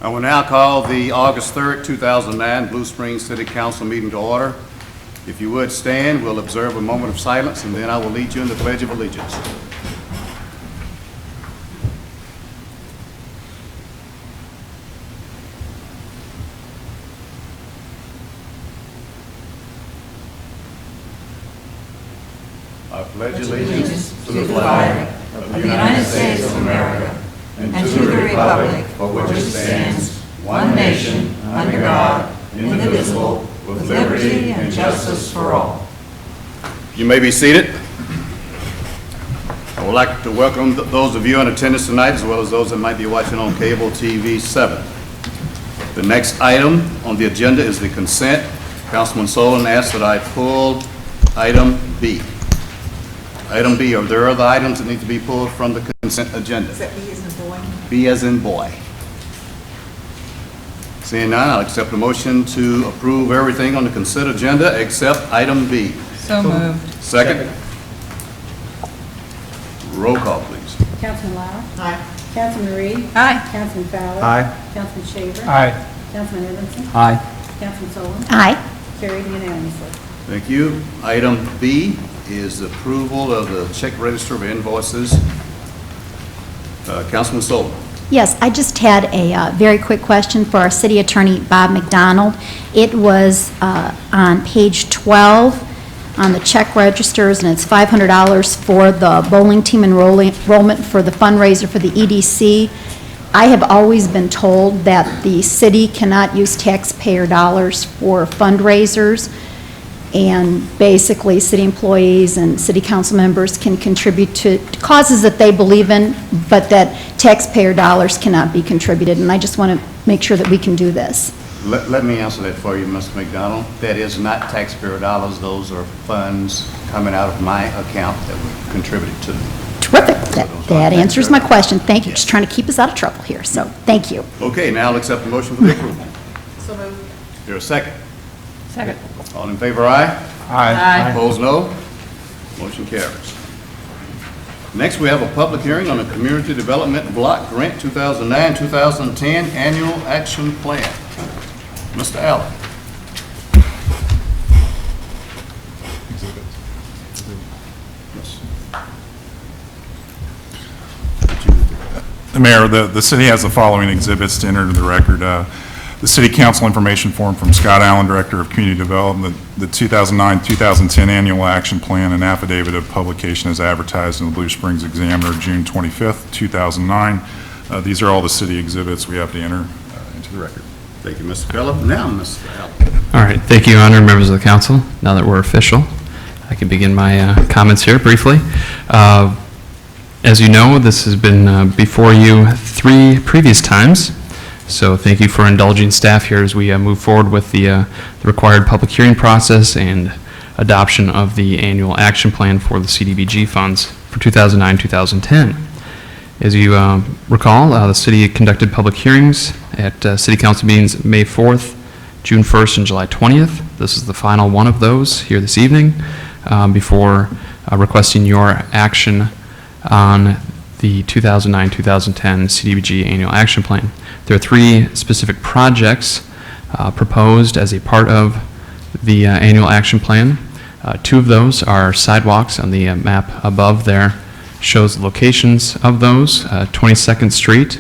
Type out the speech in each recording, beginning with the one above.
I will now call the August 3rd, 2009 Blue Springs City Council meeting to order. If you would stand, we'll observe a moment of silence, and then I will lead you in the Pledge of Allegiance. I pledge allegiance to the flag of the United States of America and to the republic for which it stands, one nation, under God, indivisible, with liberty and justice for all. You may be seated. I would like to welcome those of you in attendance tonight, as well as those that might be watching on Cable TV 7. The next item on the agenda is the consent. Councilman Solon asked that I pull item B. Item B, are there other items that need to be pulled from the consent agenda? Is that B as in boy? B as in boy. Seeing none, I'll accept a motion to approve everything on the consent agenda except item B. So moved. Second. Roll call, please. Councilman Lau. Aye. Councilman Reed. Aye. Councilman Fowler. Aye. Councilman Shaver. Aye. Councilman Evanson. Aye. Councilman Solon. Aye. Carried unanimously. Thank you. Item B is the approval of the check register of invoices. Councilman Solon. Yes, I just had a very quick question for our city attorney, Bob McDonald. It was on page 12 on the check registers, and it's $500 for the bowling team enrollment for the fundraiser for the EDC. I have always been told that the city cannot use taxpayer dollars for fundraisers, and basically city employees and city council members can contribute to causes that they believe in, but that taxpayer dollars cannot be contributed, and I just want to make sure that we can do this. Let me answer that for you, Mr. McDonald. That is not taxpayer dollars. Those are funds coming out of my account that were contributed to. Terrific. That answers my question. Thank you. Just trying to keep us out of trouble here, so thank you. Okay, now I'll accept the motion for the approval. So moved. Is there a second? Second. All in favor, aye? Aye. Opposed, no? Motion carries. Next, we have a public hearing on the Community Development Block Grant 2009-2010 Annual Action Plan. Mr. Allen. Mayor, the city has the following exhibits to enter into the record. The City Council Information Form from Scott Allen, Director of Community Development, the 2009-2010 Annual Action Plan, and affidavit of publication as advertised in the Blue Springs Examiner, June 25th, 2009. These are all the city exhibits we have to enter into the record. Thank you, Mr. Phillip. Now, Mr. Allen. All right, thank you, Your Honor, members of the council. Now that we're official, I can begin my comments here briefly. As you know, this has been before you 3 previous times, so thank you for indulging staff here as we move forward with the required public hearing process and adoption of the annual action plan for the CDBG funds for 2009-2010. As you recall, the city conducted public hearings at city council meetings May 4th, June 1st, and July 20th. This is the final one of those here this evening before requesting your action on the 2009-2010 CDBG Annual Action Plan. There are 3 specific projects proposed as a part of the Annual Action Plan. 2 of those are sidewalks. On the map above there shows the locations of those. 22nd Street,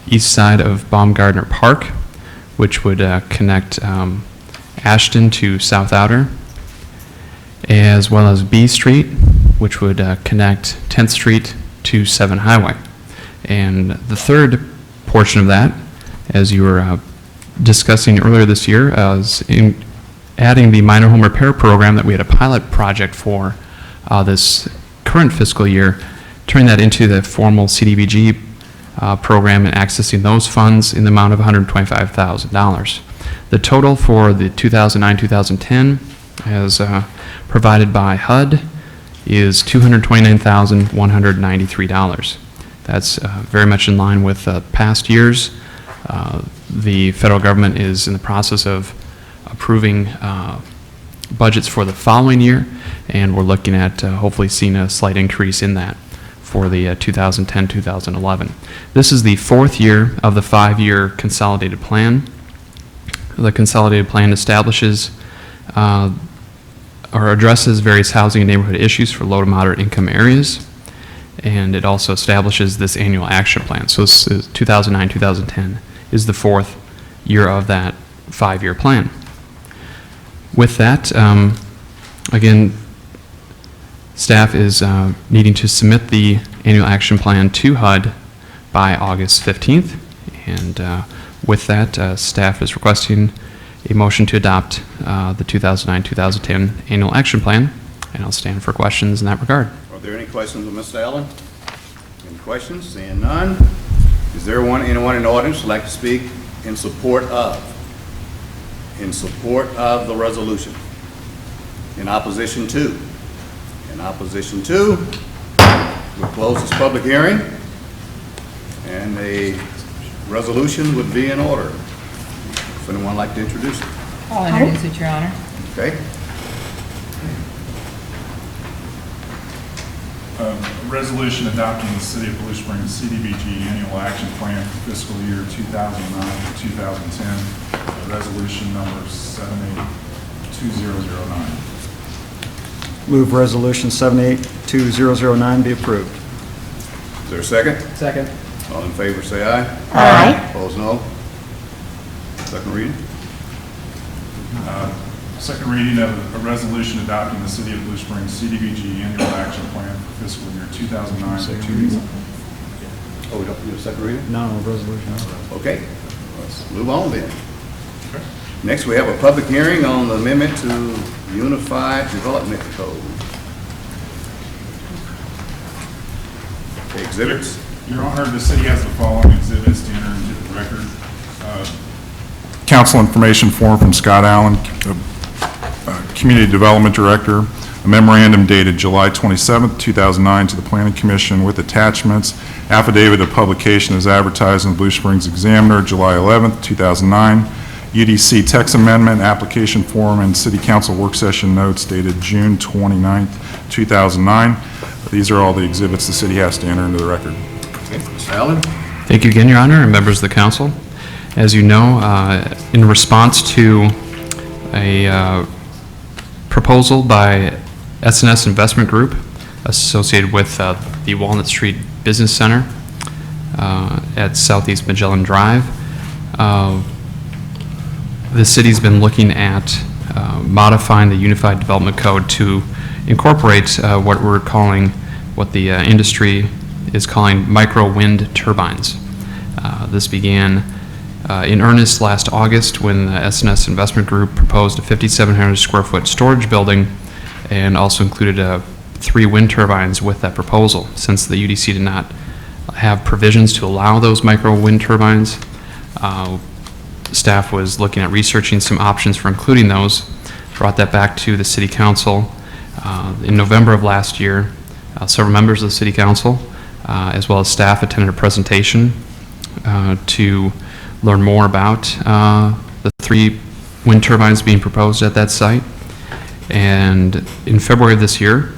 east side of Baumgardner Park, which would connect Ashton to South Outer, as well as B Street, which would connect 10th Street to 7 Highway. And the third portion of that, as you were discussing earlier this year, is in adding the minor home repair program that we had a pilot project for this current fiscal year, turning that into the formal CDBG program and accessing those funds in the amount of $125,000. The total for the 2009-2010, as provided by HUD, is $229,193. That's very much in line with past years. The federal government is in the process of approving budgets for the following year, and we're looking at hopefully seeing a slight increase in that for the 2010-2011. This is the fourth year of the 5-year consolidated plan. The consolidated plan establishes or addresses various housing and neighborhood issues for low to moderate income areas, and it also establishes this annual action plan. So this is 2009-2010 is the fourth year of that 5-year plan. With that, again, staff is needing to submit the annual action plan to HUD by August 15th, and with that, staff is requesting a motion to adopt the 2009-2010 annual action plan, and I'll stand for questions in that regard. Are there any questions of Mr. Allen? Any questions? Seeing none. Is there anyone in the audience who'd like to speak in support of the resolution? In opposition to? In opposition to? We'll close this public hearing, and a resolution would be in order. If anyone would like to introduce it? I'll introduce it, Your Honor. Okay. Resolution adopting the City of Blue Springs CDBG Annual Action Plan for fiscal year 2009 to 2010, resolution number 782009. Move Resolution 782009 be approved. Is there a second? Second. All in favor, say aye. Aye. Opposed, no. Second reading? Second reading of a resolution adopting the City of Blue Springs CDBG Annual Action Plan for fiscal year 2009 to 2010. Oh, we don't need a second reading? No, resolution. Okay, let's move on then. Next, we have a public hearing on the amendment to Unified Development Code. Okay, exhibits. Your Honor, the city has the following exhibits to enter into the record. Council information form from Scott Allen, Community Development Director, a memorandum dated July 27th, 2009 to the Planning Commission with attachments, affidavit of publication as advertised in the Blue Springs Examiner, July 11th, 2009, UDC text amendment, application form, and City Council work session notes dated June 29th, 2009. These are all the exhibits the city has to enter into the record. Okay, Mr. Allen? Thank you again, Your Honor, and members of the council. As you know, in response to a proposal by SNS Investment Group associated with the Walnut Street Business Center at Southeast Magellan Drive, the city's been looking at modifying the Unified Development Code to incorporate what the industry is calling micro wind turbines. This began in earnest last August when the SNS Investment Group proposed a 5,700 square foot storage building and also included 3 wind turbines with that proposal. Since the UDC did not have provisions to allow those micro wind turbines, staff was looking at researching some options for including those, brought that back to the City Council. In November of last year, several members of the City Council, as well as staff, attended a presentation to learn more about the 3 wind turbines being proposed at that site. And in February of this year,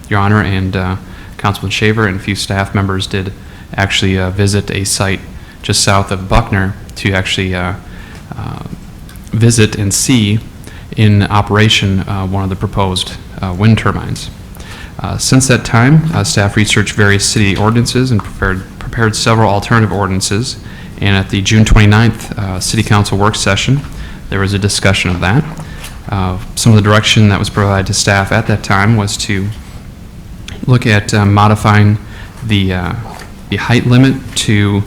Your Honor and Councilman Shaver and a few staff members did actually visit a site just south of Buckner to actually visit and see in operation one of the proposed wind turbines. Since that time, staff researched various city ordinances and prepared several alternative ordinances. And at the June 29th City Council work session, there was a discussion of that. Some of the direction that was provided to staff at that time was to look at modifying the height limit to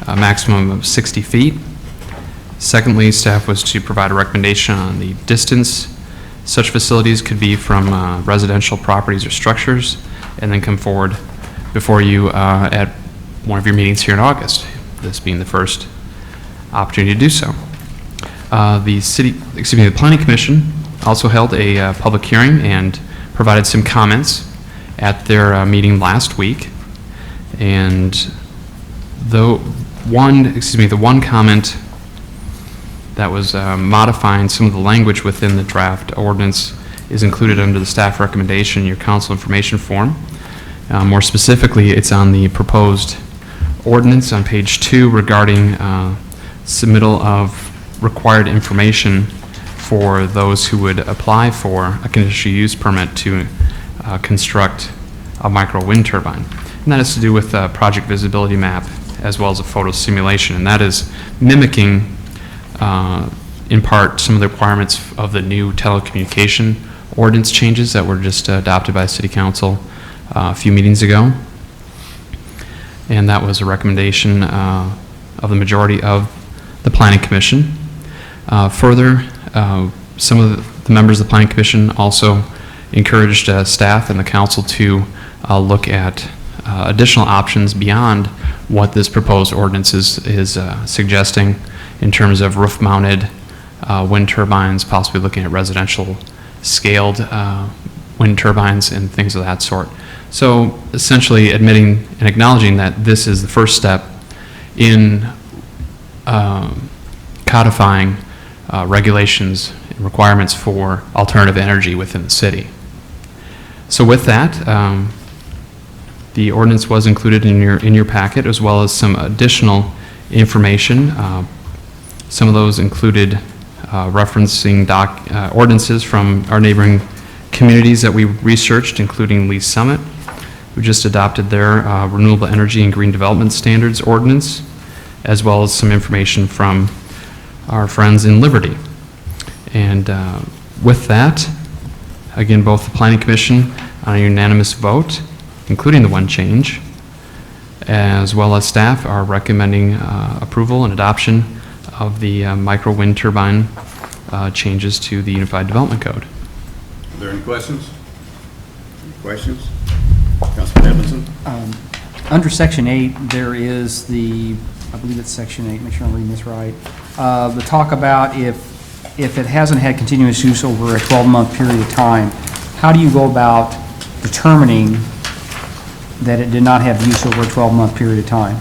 a maximum of 60 feet. Secondly, staff was to provide a recommendation on the distance such facilities could be from residential properties or structures, and then come forward before you at one of your meetings here in August, this being the first opportunity to do so. The Planning Commission also held a public hearing and provided some comments at their meeting last week. And the one comment that was modifying some of the language within the draft ordinance is included under the staff recommendation in your council information form. More specifically, it's on the proposed ordinance on page 2 regarding submittal of required information for those who would apply for a conditional use permit to construct a micro wind turbine. And that has to do with a project visibility map as well as a photo simulation. And that is mimicking, in part, some of the requirements of the new telecommunication ordinance changes that were just adopted by City Council a few meetings ago. And that was a recommendation of the majority of the Planning Commission. Further, some of the members of the Planning Commission also encouraged staff and the council to look at additional options beyond what this proposed ordinance is suggesting in terms of roof-mounted wind turbines, possibly looking at residential scaled wind turbines and things of that sort. So essentially admitting and acknowledging that this is the first step in codifying regulations and requirements for alternative energy within the city. So with that, the ordinance was included in your packet, as well as some additional information. Some of those included referencing ordinances from our neighboring communities that we researched, including Lee Summit, who just adopted their Renewable Energy and Green Development Standards ordinance, as well as some information from our friends in Liberty. And with that, again, both the Planning Commission on a unanimous vote, including the one change, as well as staff, are recommending approval and adoption of the micro wind turbine changes to the Unified Development Code. Are there any questions? Any questions? Councilman Edmondson? Under Section 8, there is the, I believe it's Section 8, make sure I'm reading this right, the talk about if it hasn't had continuous use over a 12-month period of time, how do you go about determining that it did not have use over a 12-month period of time?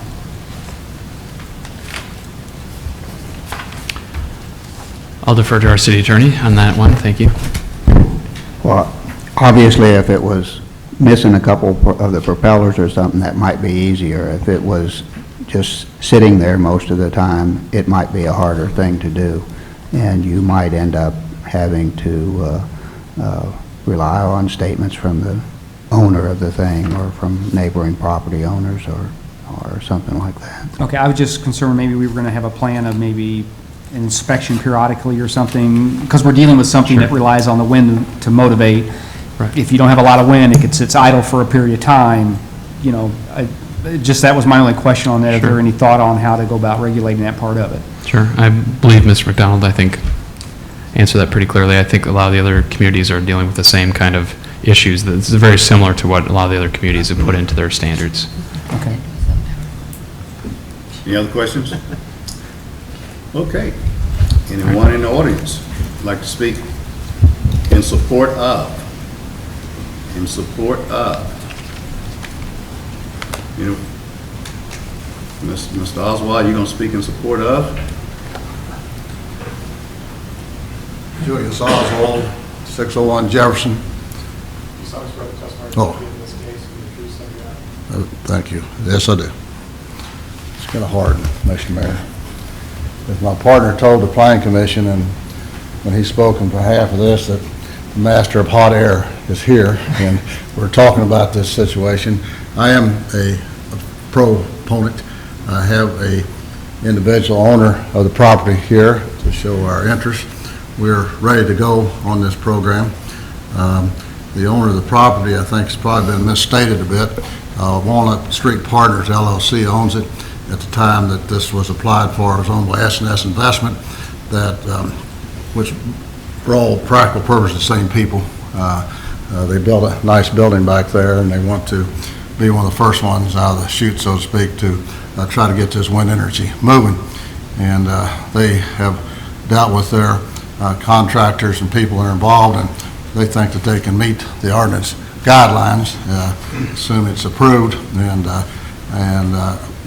I'll defer to our city attorney on that one. Thank you. Well, obviously, if it was missing a couple of the propellers or something, that might be easier. If it was just sitting there most of the time, it might be a harder thing to do, and you might end up having to rely on statements from the owner of the thing or from neighboring property owners or something like that. Okay, I was just concerned maybe we were going to have a plan of maybe an inspection periodically or something, because we're dealing with something that relies on the wind to motivate. Right. If you don't have a lot of wind, it sits idle for a period of time, you know, that was my only question on that. Is there any thought on how to go about regulating that part of it? Sure. I believe Mr. McDonald, I think, answered that pretty clearly. I think a lot of the other communities are dealing with the same kind of issues. This is very similar to what a lot of the other communities have put into their standards. Okay. Any other questions? Okay. Anyone in the audience would like to speak in support of? In support of? You know, Mr. Oswald, you going to speak in support of? Julius Oswald, 601 Jefferson. Oh. Thank you. Yes, I do. It's kind of hard, Mr. Mayor. As my partner told the Planning Commission, and when he spoke on behalf of this, that the master of hot air is here, and we're talking about this situation. I am a proponent. I have a individual owner of the property here to show our interest. We're ready to go on this program. The owner of the property, I think, has probably been misstated a bit. Walnut Street Partners LLC owns it. At the time that this was applied for, it was owned by S&S Investment, that, which for all practical purposes, the same people. They built a nice building back there, and they want to be one of the first ones out of the chute, so to speak, to try to get this wind energy moving. And they have dealt with their contractors and people that are involved, and they think that they can meet the ordinance guidelines, assume it's approved, and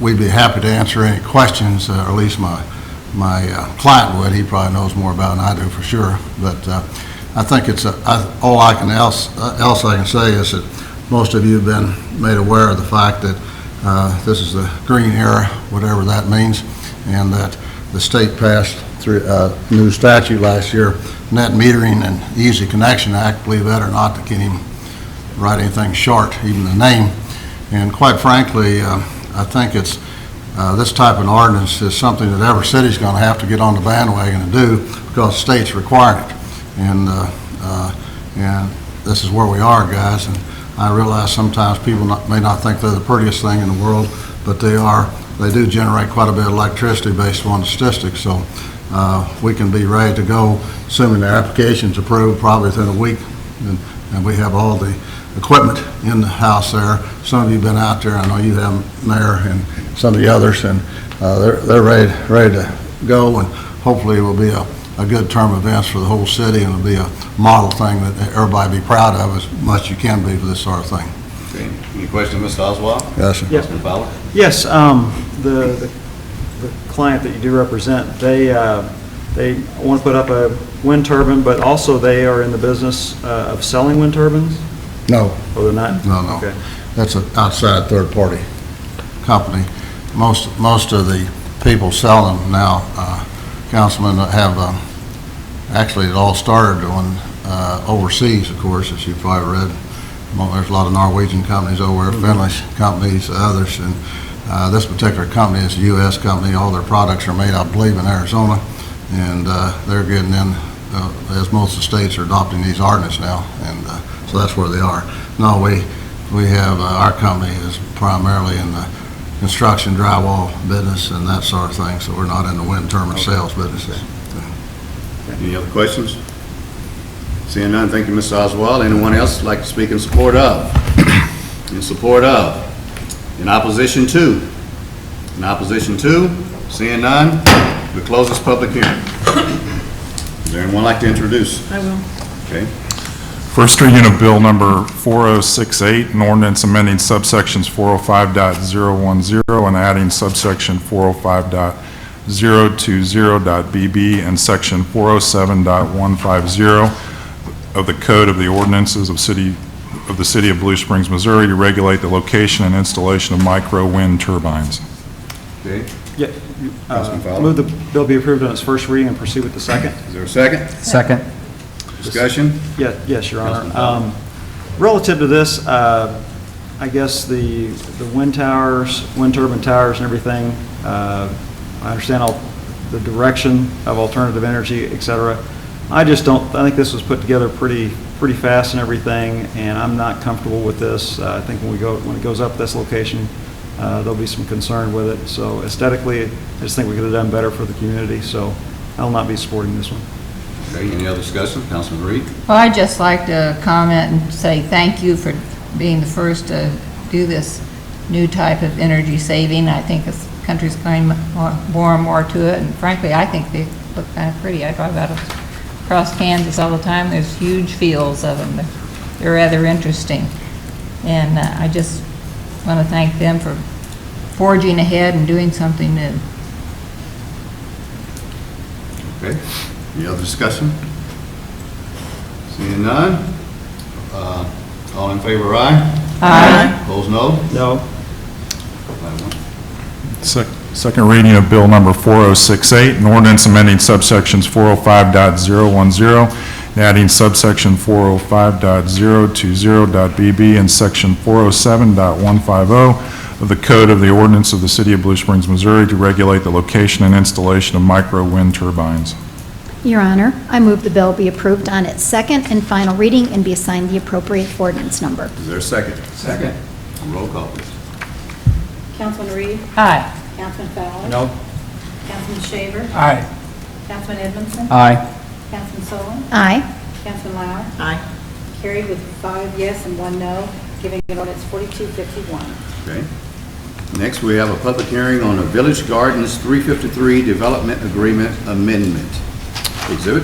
we'd be happy to answer any questions, or at least my client would. He probably knows more about it than I do for sure. But I think it's all else I can say is that most of you have been made aware of the fact that this is the green era, whatever that means, and that the state passed through a new statute last year, Net Metering and Easy Connection Act, believe that or not, they can't even write anything short, even the name. And quite frankly, I think it's this type of ordinance is something that every city's going to have to get on the bandwagon and do because the state's requiring it. And this is where we are, guys. And I realize sometimes people may not think they're the prettiest thing in the world, but they are. They do generate quite a bit of electricity based on the statistics. So we can be ready to go, assuming the application's approved, probably within a week. And we have all the equipment in the house there. Some of you have been out there. I know you have, Mayor, and some of the others, and they're ready to go. And hopefully it will be a good term of events for the whole city, and it'll be a model thing that everybody be proud of as much as you can be for this sort of thing. Okay. Any questions, Mr. Oswald? Yes, sir. Yes. Councilman Fowler? Yes, the client that you do represent, they want to put up a wind turbine, but also they are in the business of selling wind turbines? No, Or they're not? no. Okay. That's an outside third-party company. Most of the people selling them now, Councilman, have, actually, it all started when overseas, of course, as you've probably read. There's a lot of Norwegian companies over there, Finnish companies, others, and this particular company is a U.S. company. All their products are made, I believe, in Arizona, and they're getting in, as most of the states are adopting these ordinances now, and so that's where they are. No, we have, our company is primarily in the construction, drywall business, and that sort of thing, so we're not in the wind turbine sales businesses. Any other questions? Seeing none, thank you, Mr. Oswald. Anyone else like to speak in support of? In support of? In opposition to? In opposition to? Seeing none, we close this public hearing. Is there anyone like to introduce? I will. Okay. First reading of Bill Number 4068, an ordinance amending subsections 405.010 and adding subsection 405.020.BB and section 407.150 of the Code of the Ordinances of the City of Blue Springs, Missouri, to regulate the location and installation of micro wind turbines. Okay. Yeah. Councilman Fowler? Move the bill be approved on its first reading and proceed with the second. Is there a second? Second. Discussion? Yes, Your Councilman Honor. Fowler. Relative to this, I guess the wind towers, wind turbine towers and everything, I understand all the direction of alternative energy, et cetera. I think this was put together pretty fast and everything, and I'm not comfortable with this. I think when it goes up this location, there'll be some concern with it. So aesthetically, I just think we could have done better for the community, so I'll not be supporting this one. Okay, any other discussion? Councilman Reed? Well, I'd just like to comment and say thank you for being the first to do this new type of energy saving. I think this country's going more and more to it, and frankly, I think they look kind of pretty. I drive out across Kansas all the time. There's huge fields of them. They're rather interesting. And I just want to thank them for forging ahead and doing something new. Okay, any other discussion? Seeing none, all in favor, aye? Aye. Opposed, no? No. Second reading of Bill Number 4068, an ordinance amending subsections 405.010 and adding subsection 405.020.BB and section 407.150 of the Code of the Ordinance of the City of Blue Springs, Missouri, to regulate the location and installation of micro wind turbines. Your Honor, I move the bill be approved on its second and final reading and be assigned the appropriate ordinance number. Is there a second? Second. Roll call, please. Councilman Reed? Aye. Councilman Fowler? No. Councilman Shaver? Aye. Councilman Edmondson? Aye. Councilman Solon? Aye. Councilman Lauer? Aye. Carried with 5 yes and 1 no, giving an ordinance 4251. Okay. Next, we have a public hearing on the Village Gardens 353 Development Agreement Amendment. Exhibit?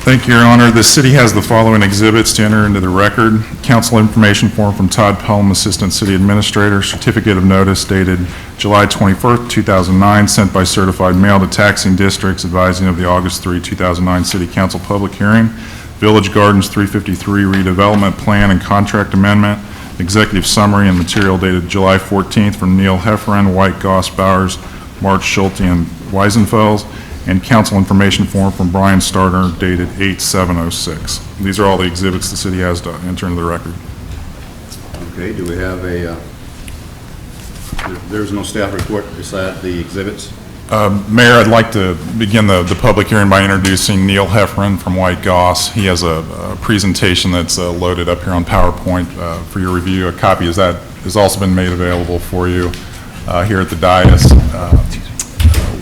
Thank you, Your Honor. The city has the following exhibits to enter into the record. Council information form from Todd Pelham, Assistant City Administrator, certificate of notice dated July 21st, 2009, sent by certified mail to taxing districts advising of the August 3, 2009 City Council public hearing. Village Gardens 353 redevelopment plan and contract amendment, executive summary and material dated July 14th from Neil Heffernan, White, Goss, Bowers, March, Schulte, and Weisenfels, and council information form from Brian Starter dated 8/7/06. These are all the exhibits the city has to enter into the record. Okay, do we have a, there's no staff report beside the exhibits? Mayor, I'd like to begin the public hearing by introducing Neil Heffernan from White Goss. He has a presentation that's loaded up here on PowerPoint for your review. A copy of that has also been made available for you here at the dais.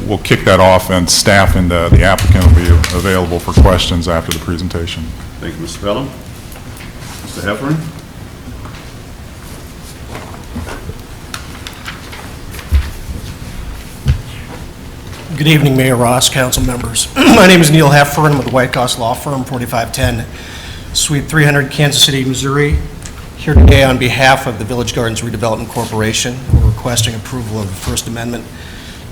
We'll kick that off, and staff and the applicant will be available for questions after the presentation. Thank you, Mr. Pelham. Mr. Heffernan? Good evening, Mayor Ross, council members. My name is Neil Heffernan with the White Goss Law Firm, 4510 Suite 300, Kansas City, Missouri. Here today on behalf of the Village Gardens Redevelopment Corporation. We're requesting approval of the First Amendment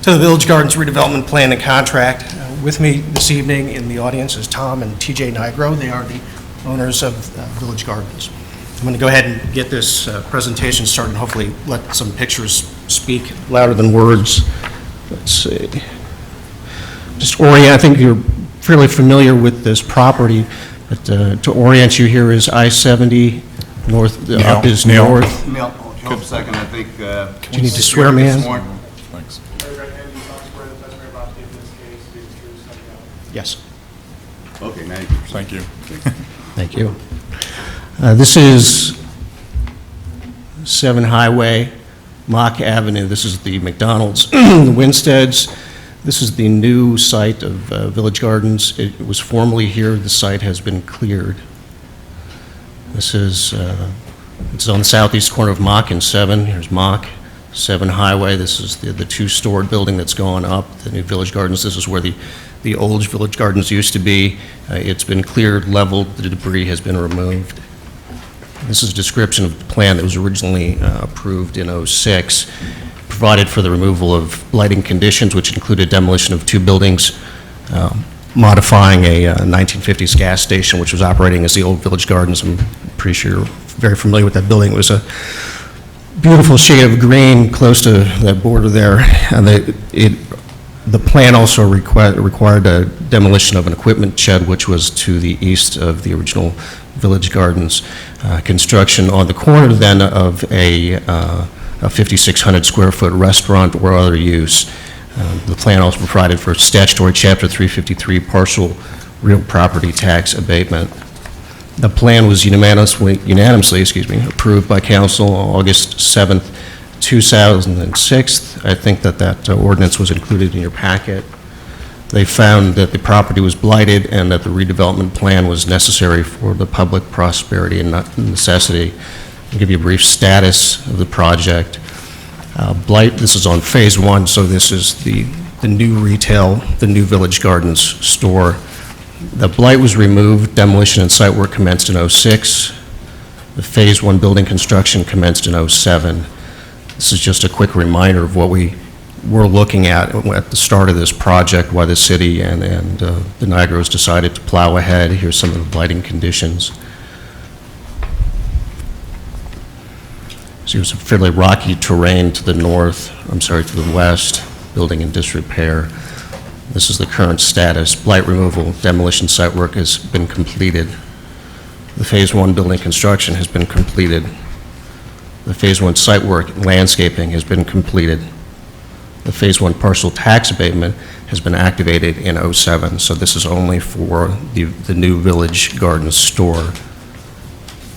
to the Village Gardens Redevelopment Plan and Contract. With me this evening in the audience is Tom and TJ Nigro. They are the owners of Village Gardens. I'm going to go ahead and get this presentation started and hopefully let some pictures speak louder than words. Let's see. Just orient, I think you're fairly familiar with this property, but to orient you, here is I-70 north, up is Neil. north. Neil, hold a second, I think. Do you need to swear me in? Thanks. Yes. Okay, now you can. Thank you. Thank you. This is 7 Highway, Mock Avenue. This is the McDonald's, the Winsteads. This is the new site of Village Gardens. It was formerly here. The site has been cleared. This is, it's on the southeast corner of Mock and 7. Here's Mock, 7 Highway. This is the two-story building that's gone up, the new Village Gardens. This is where the old Village Gardens used to be. It's been cleared, leveled, the debris has been removed. This is a description of the plan that was originally approved in '06. Provided for the removal of lighting conditions, which included demolition of 2 buildings, modifying a 1950s gas station, which was operating as the old Village Gardens. I'm pretty sure you're very familiar with that building. It was a beautiful shade of green close to that border there. And the plan also required a demolition of an equipment shed, which was to the east of the original Village Gardens. Construction on the corner then of a 5,600 square foot restaurant or other use. The plan also provided for statutory Chapter 353 partial real property tax abatement. The plan was unanimously approved by council on August 7th, 2006. I think that ordinance was included in your packet. They found that the property was blighted and that the redevelopment plan was necessary for the public prosperity and not necessity. I'll give you a brief status of the project. Blight, this is on phase 1, so this is the new retail, the new Village Gardens store. The blight was removed, demolition and site work commenced in '06. The phase 1 building construction commenced in '07. This is just a quick reminder of what we were looking at the start of this project, why the city and the Nigros decided to plow ahead. Here's some of the blighting conditions. So it was a fairly rocky terrain to the north, to the west, building in disrepair. This is the current status. Blight removal, demolition site work has been completed. The phase 1 building construction has been completed. The phase 1 site work, landscaping has been completed. The phase 1 parcel tax abatement has been activated in '07, so this is only for the new Village Gardens store.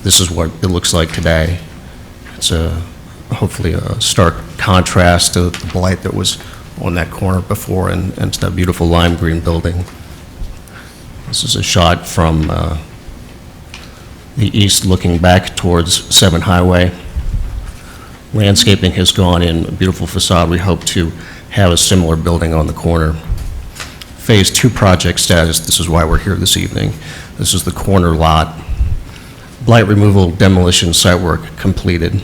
This is what it looks like today. It's hopefully a stark contrast to the blight that was on that corner before and to that beautiful lime green building. This is a shot from the east looking back towards 7 Highway. Landscaping has gone in, a beautiful facade. We hope to have a similar building on the corner. Phase 2 project status, this is why we're here this evening. This is the corner lot. Blight removal, demolition, site work completed.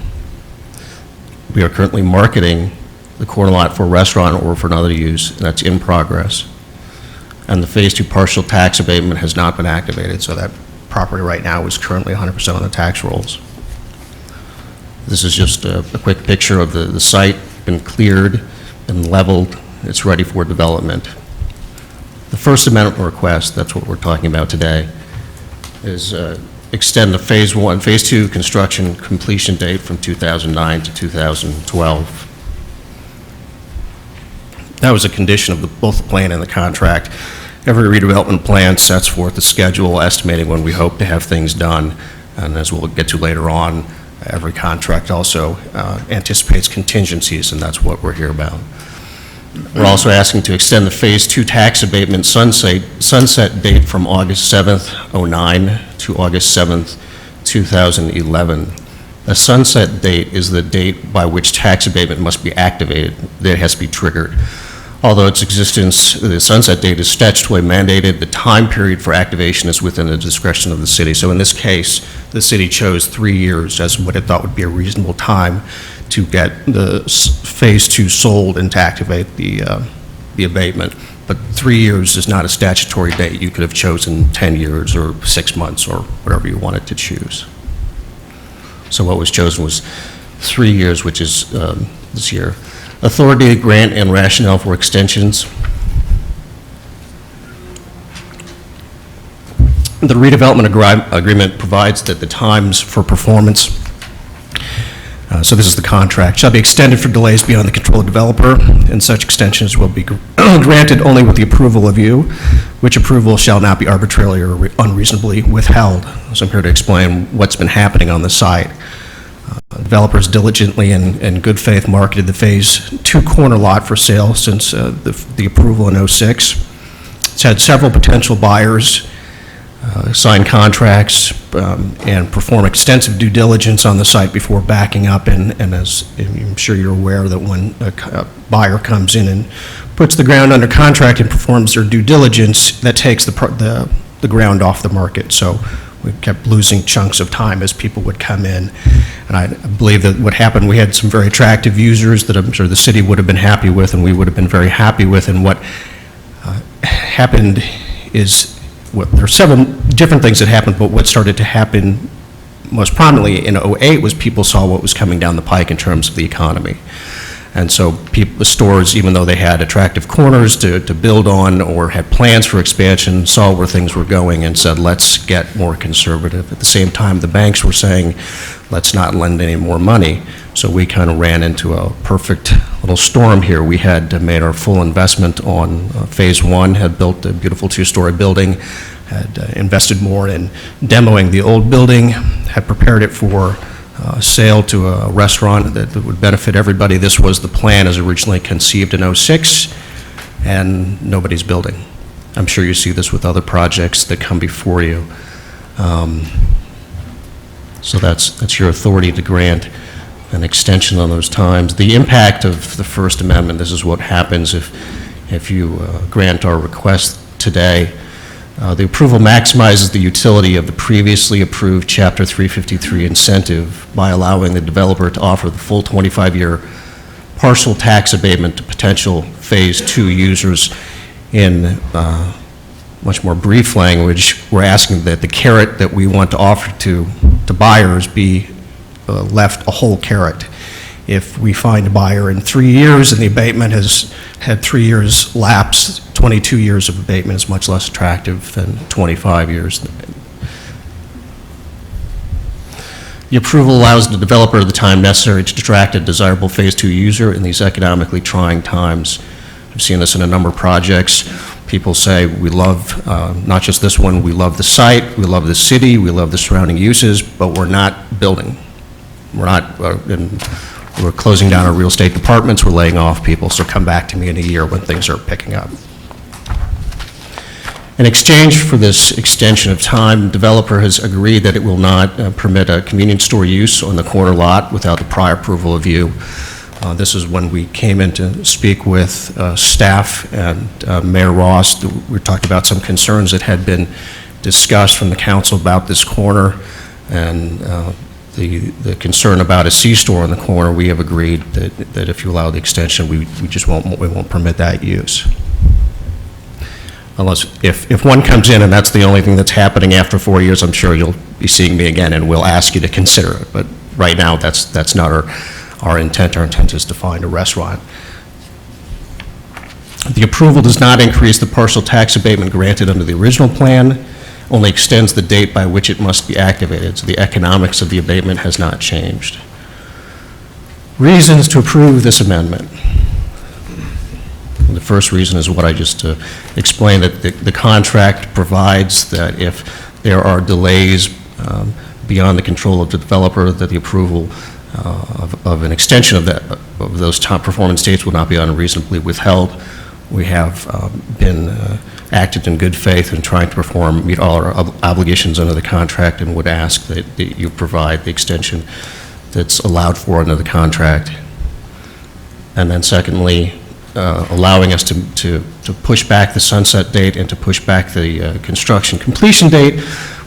We are currently marketing the corner lot for a restaurant or for another use, and that's in progress. And the phase 2 partial tax abatement has not been activated, so that property right now is currently 100% on the tax rolls. This is just a quick picture of the site, been cleared, been leveled, it's ready for development. The First Amendment request, that's what we're talking about today, is extend the Phase 1, Phase 2 construction completion date from 2009 to 2012. That was a condition of both the plan and the contract. Every redevelopment plan sets forth a schedule estimating when we hope to have things done, and as we'll get to later on, every contract also anticipates contingencies, and that's what we're here about. We're also asking to extend the Phase 2 tax abatement sunset date from August 7th, 2009 to August 7th, 2011. A sunset date is the date by which tax abatement must be activated, that has to be triggered. Although its existence, the sunset date is statutorily mandated, the time period for activation is within the discretion of the city. So in this case, the city chose 3 years as what it thought would be a reasonable time to get the Phase 2 sold and to activate the abatement. But 3 years is not a statutory date. You could have chosen 10 years or 6 months or whatever you wanted to choose. So what was chosen was 3 years, which is this year. Authority, grant, and rationale for extensions. The redevelopment agreement provides that the times for performance, so this is the contract, shall be extended for delays beyond the control of the developer, and such extensions will be granted only with the approval of you, which approval shall not be arbitrarily or unreasonably withheld. So I'm here to explain what's been happening on the site. Developers diligently and in good faith marketed the Phase 2 corner lot for sale since the approval in '06. It's had several potential buyers sign contracts and perform extensive due diligence on the site before backing up. And as I'm sure you're aware that when a buyer comes in and puts the ground under contract and performs their due diligence, that takes the ground off the market. So we kept losing chunks of time as people would come in. And I believe that what happened, we had some very attractive users that I'm sure the city would have been happy with and we would have been very happy with. And what happened is, there are several different things that happened, but what started to happen most prominently in '08 was people saw what was coming down the pike in terms of the economy. And so the stores, even though they had attractive corners to build on or had plans for expansion, saw where things were going and said, let's get more conservative. At the same time, the banks were saying, let's not lend any more money. So we kind of ran into a perfect little storm here. We had made our full investment on Phase 1, had built a beautiful 2-story building, had invested more in demoing the old building, had prepared it for sale to a restaurant that would benefit everybody. This was the plan as originally conceived in '06, and nobody's building. I'm sure you see this with other projects that come before you. So that's your authority to grant an extension on those times. The impact of the First Amendment, this is what happens if you grant our request today. The approval maximizes the utility of the previously approved Chapter 353 incentive by allowing the developer to offer the full 25-year partial tax abatement to potential Phase 2 users. In much more brief language, we're asking that the carrot that we want to offer to buyers be left a whole carrot. If we find a buyer in 3 years and the abatement has had 3 years lapse, 22 years of abatement is much less attractive than 25 years. The approval allows the developer the time necessary to attract a desirable Phase 2 user in these economically trying times. I've seen this in a number of projects. People say, we love, not just this one, we love the site, we love the city, we love the surrounding uses, but we're not building. We're not, we're closing down our real estate departments, we're laying off people, so come back to me in a year when things are picking up. In exchange for this extension of time, the developer has agreed that it will not permit a convenience store use on the corner lot without the prior approval of you. This is when we came in to speak with staff and Mayor Ross. We talked about some concerns that had been discussed from the council about this corner, and the concern about a C-store on the corner. We have agreed that if you allow the extension, we won't permit that use. unless, if one comes in and that's the only thing that's happening after 4 years, I'm sure you'll be seeing me again and we'll ask you to consider it. But right now, that's not our intent. Our intent is to find a restaurant. The approval does not increase the partial tax abatement granted under the original plan, only extends the date by which it must be activated, so the economics of the abatement has not changed. Reasons to approve this amendment. The first reason is what I just explained, that the contract provides that if there are delays beyond the control of the developer, that the approval of an extension of those top performance dates will not be unreasonably withheld. We have been acted in good faith in trying to meet all our obligations under the contract, and would ask that you provide the extension that's allowed for under the contract. And then secondly, allowing us to push back the sunset date and to push back the construction completion date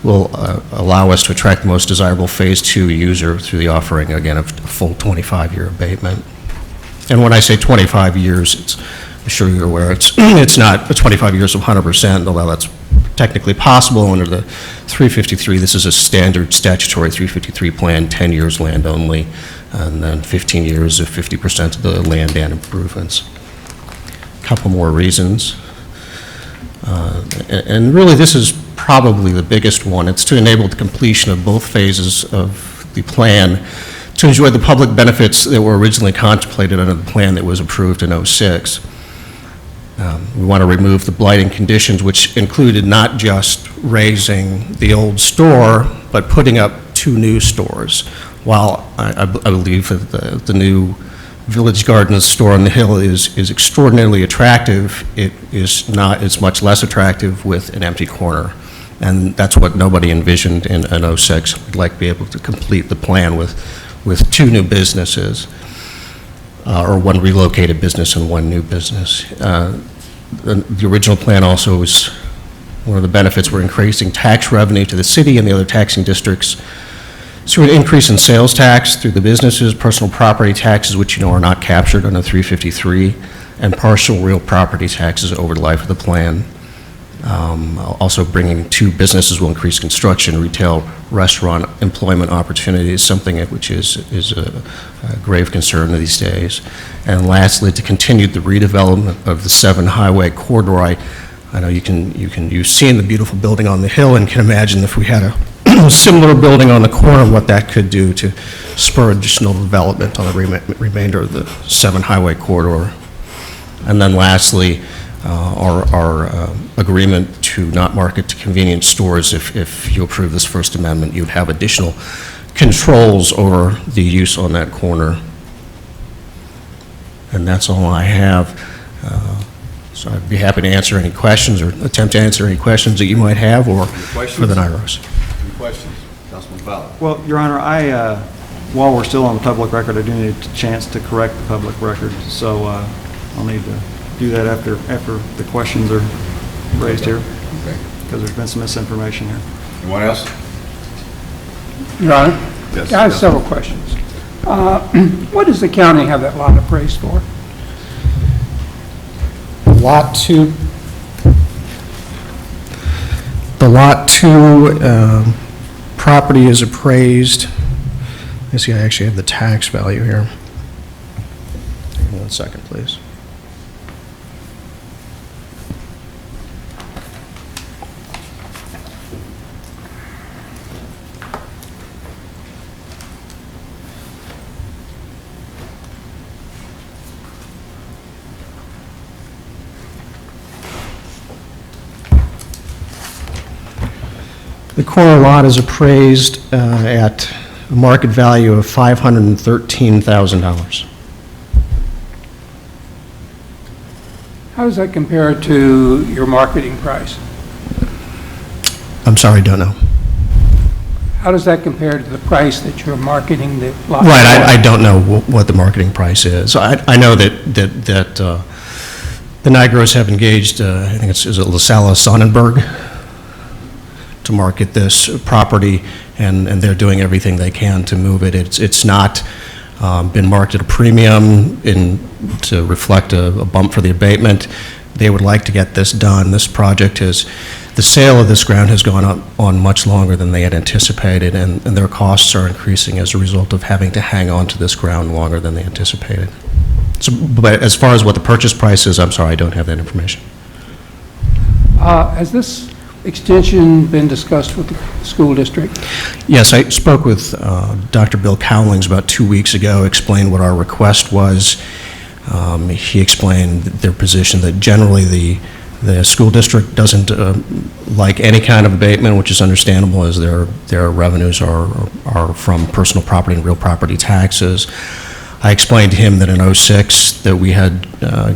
will allow us to attract the most desirable Phase 2 user through the offering, again, of a full 25-year abatement. And when I say 25 years, I'm sure you're aware, it's not 25 years of 100%, although that's technically possible under the 353. This is a standard statutory 353 plan, 10 years land only, and then 15 years of 50% of the land and improvements. A couple more reasons. And really, this is probably the biggest one. It's to enable the completion of both phases of the plan to enjoy the public benefits that were originally contemplated under the plan that was approved in '06. We want to remove the blighting conditions, which included not just raising the old store, but putting up 2 new stores. While I believe that the new Village Gardens store on the hill is extraordinarily attractive, it is not, it's much less attractive with an empty corner. And that's what nobody envisioned in '06. We'd like to be able to complete the plan with 2 new businesses, or 1 relocated business and 1 new business. The original plan also was, one of the benefits were increasing tax revenue to the city and the other taxing districts through an increase in sales tax through the businesses, personal property taxes, which you know are not captured under 353, and partial real property taxes over the life of the plan. Also bringing 2 businesses will increase construction, retail, restaurant employment opportunities, something which is a grave concern these days. And lastly, to continue the redevelopment of the 7 highway corridor. I know you've seen the beautiful building on the hill and can imagine if we had a similar building on the corner, what that could do to spur additional development on the remainder of the 7 highway corridor. And then lastly, our agreement to not market to convenience stores. If you approve this first amendment, you'd have additional controls over the use on that corner. And that's all I have. So I'd be happy to answer any questions or attempt to answer any questions that you might have, or for the NIROS. Any questions? Councilman Fowler. Well, Your Honor, while we're still on the public record, I do need a chance to correct the public record, so I'll need to do that after the questions are raised here, because there's been some misinformation here. Anyone else? Your Honor? Yes. I have several questions. What does the county have that lot appraised for? Lot 2. The Lot 2 property is appraised. Let's see, I actually have the tax value here. Hang on 1 second, please. The corner lot is appraised at a market value of $513,000. How does that compare to your marketing price? I'm sorry, don't know. How does that compare to the price that you're marketing the lot? Right, I don't know what the marketing price is. I know that the NIGROs have engaged, I think is it LaSalle Sonnenberg, to market this property, and they're doing everything they can to move it. It's not been marked at a premium to reflect a bump for the abatement. they would like to get this done. This project the sale of this ground has gone on much longer than they had anticipated, and their costs are increasing as a result of having to hang on to this ground longer than they anticipated. So, but as far as what the purchase price is, I'm sorry, I don't have that information. Has this extension been discussed with the school district? Yes, I spoke with Dr. Bill Cowlings about 2 weeks ago, explained what our request was. He explained their position that generally the school district doesn't like any kind of abatement, which is understandable as their revenues are from personal property and real property taxes. I explained to him that in '06 that we had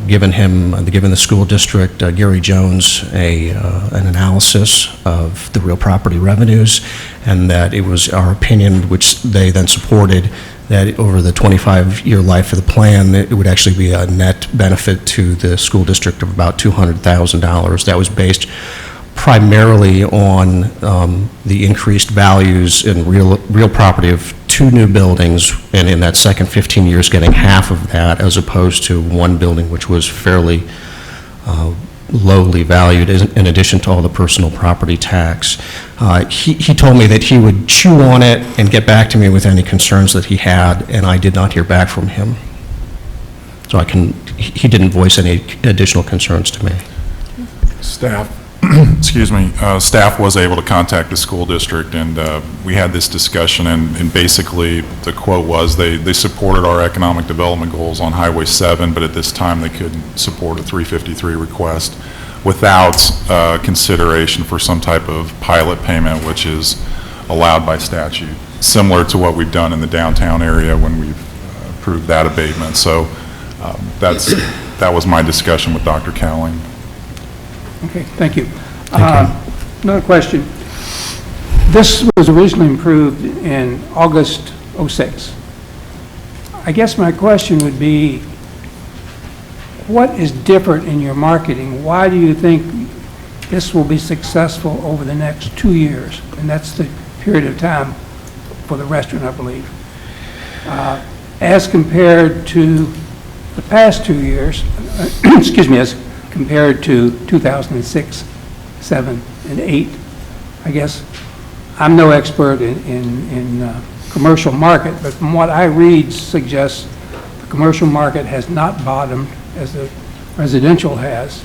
given the school district, Gary Jones, an analysis of the real property revenues, and that it was our opinion, which they then supported, that over the 25-year life of the plan, it would actually be a net benefit to the school district of about $200,000. That was based primarily on the increased values in real property of 2 new buildings, and in that second 15 years getting half of that, as opposed to 1 building which was fairly lowly valued in addition to all the personal property tax. He told me that he would chew on it and get back to me with any concerns that he had, and I did not hear back from him. So he didn't voice any additional concerns to me. Staff, excuse me, staff was able to contact the school district, and we had this discussion, and basically the quote was they supported our economic development goals on Highway 7, but at this time they couldn't support a 353 request without consideration for some type of pilot payment, which is allowed by statute, similar to what we've done in the downtown area when we've approved that abatement. So that was my discussion with Dr. Cowling. Okay, thank you. Another question. This was originally approved in August '06. I guess my question would be, what is different in your marketing? Why do you think this will be successful over the next 2 years? And that's the period of time for the restaurant, I believe. As compared to the past 2 years, excuse me, as compared to 2006, 7, and 8. I guess I'm no expert in commercial market, but from what I read suggests the commercial market has not bottomed as the residential has.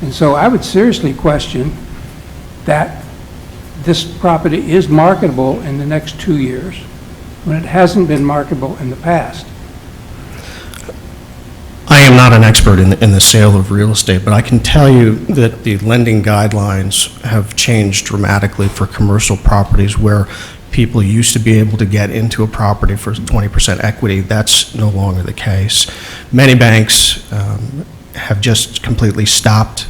And so I would seriously question that this property is marketable in the next 2 years when it hasn't been marketable in the past. I am not an expert in the sale of real estate, but I can tell you that the lending guidelines have changed dramatically for commercial properties where people used to be able to get into a property for 20% equity. That's no longer the case. Many banks have just completely stopped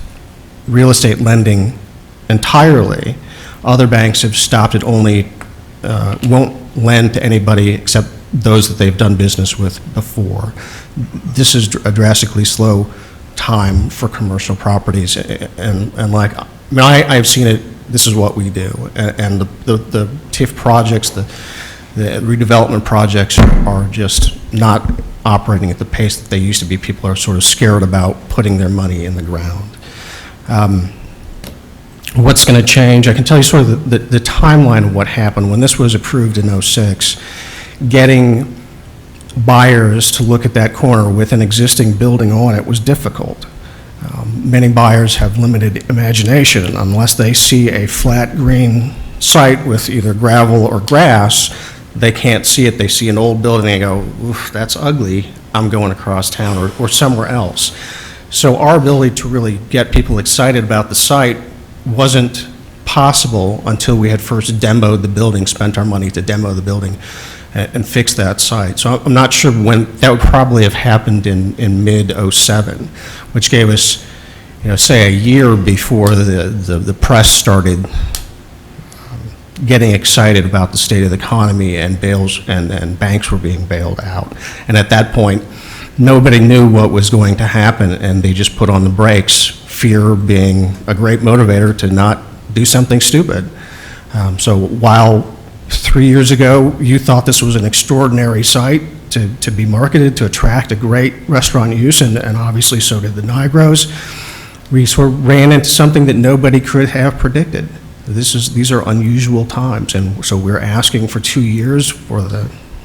real estate lending entirely. Other banks have stopped it, only won't lend to anybody except those that they've done business with before. This is a drastically slow time for commercial properties, and like, I mean, I've seen it. This is what we do, and the TIF projects, the redevelopment projects are just not operating at the pace that they used to be. People are sort of scared about putting their money in the ground. What's going to change? I can tell you sort of the timeline of what happened. When this was approved in '06, getting buyers to look at that corner with an existing building on it was difficult. Many buyers have limited imagination. Unless they see a flat green site with either gravel or grass, they can't see it. They see an old building and they go, oof, that's ugly, I'm going across town or somewhere else. So our ability to really get people excited about the site wasn't possible until we had first demoed the building, spent our money to demo the building and fix that site. So I'm not sure when. That would probably have happened in mid-07, which gave us, say a year before the press started getting excited about the state of the economy and banks were being bailed out. And at that point, nobody knew what was going to happen, and they just put on the brakes, fear being a great motivator to not do something stupid. So while 3 years ago you thought this was an extraordinary site to be marketed to attract a great restaurant use, and obviously so did the Nigros, we sort of ran into something that nobody could have predicted. These are unusual times, and so we're asking for 2 years for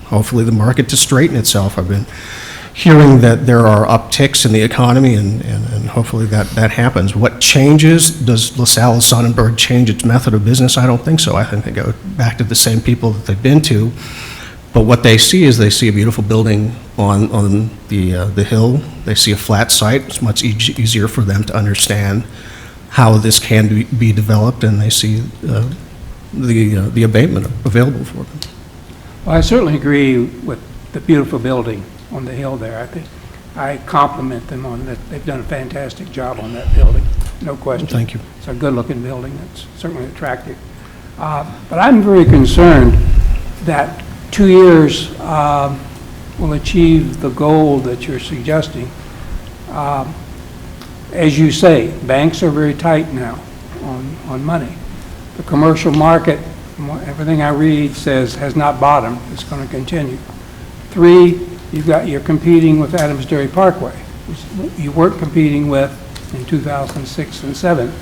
hopefully the market to straighten itself. I've been hearing that there are upticks in the economy, and hopefully that happens. What changes? Does LaSalle Sonnenberg change its method of business? I don't think so. I think they go back to the same people that they've been to. But what they see is they see a beautiful building on the hill. They see a flat site. It's much easier for them to understand how this can be developed, and they see the abatement available for them. Well, I certainly agree with the beautiful building on the hill there. I think I compliment them on that. They've done a fantastic job on that building, no question. Thank you. It's a good-looking building. It's certainly attractive. But I'm very concerned that 2 years will achieve the goal that you're suggesting. As you say, banks are very tight now on money. The commercial market, everything I read says, has not bottomed. It's going to continue. 3, you're competing with Adams Dairy Parkway, which you weren't competing with in 2006 and 7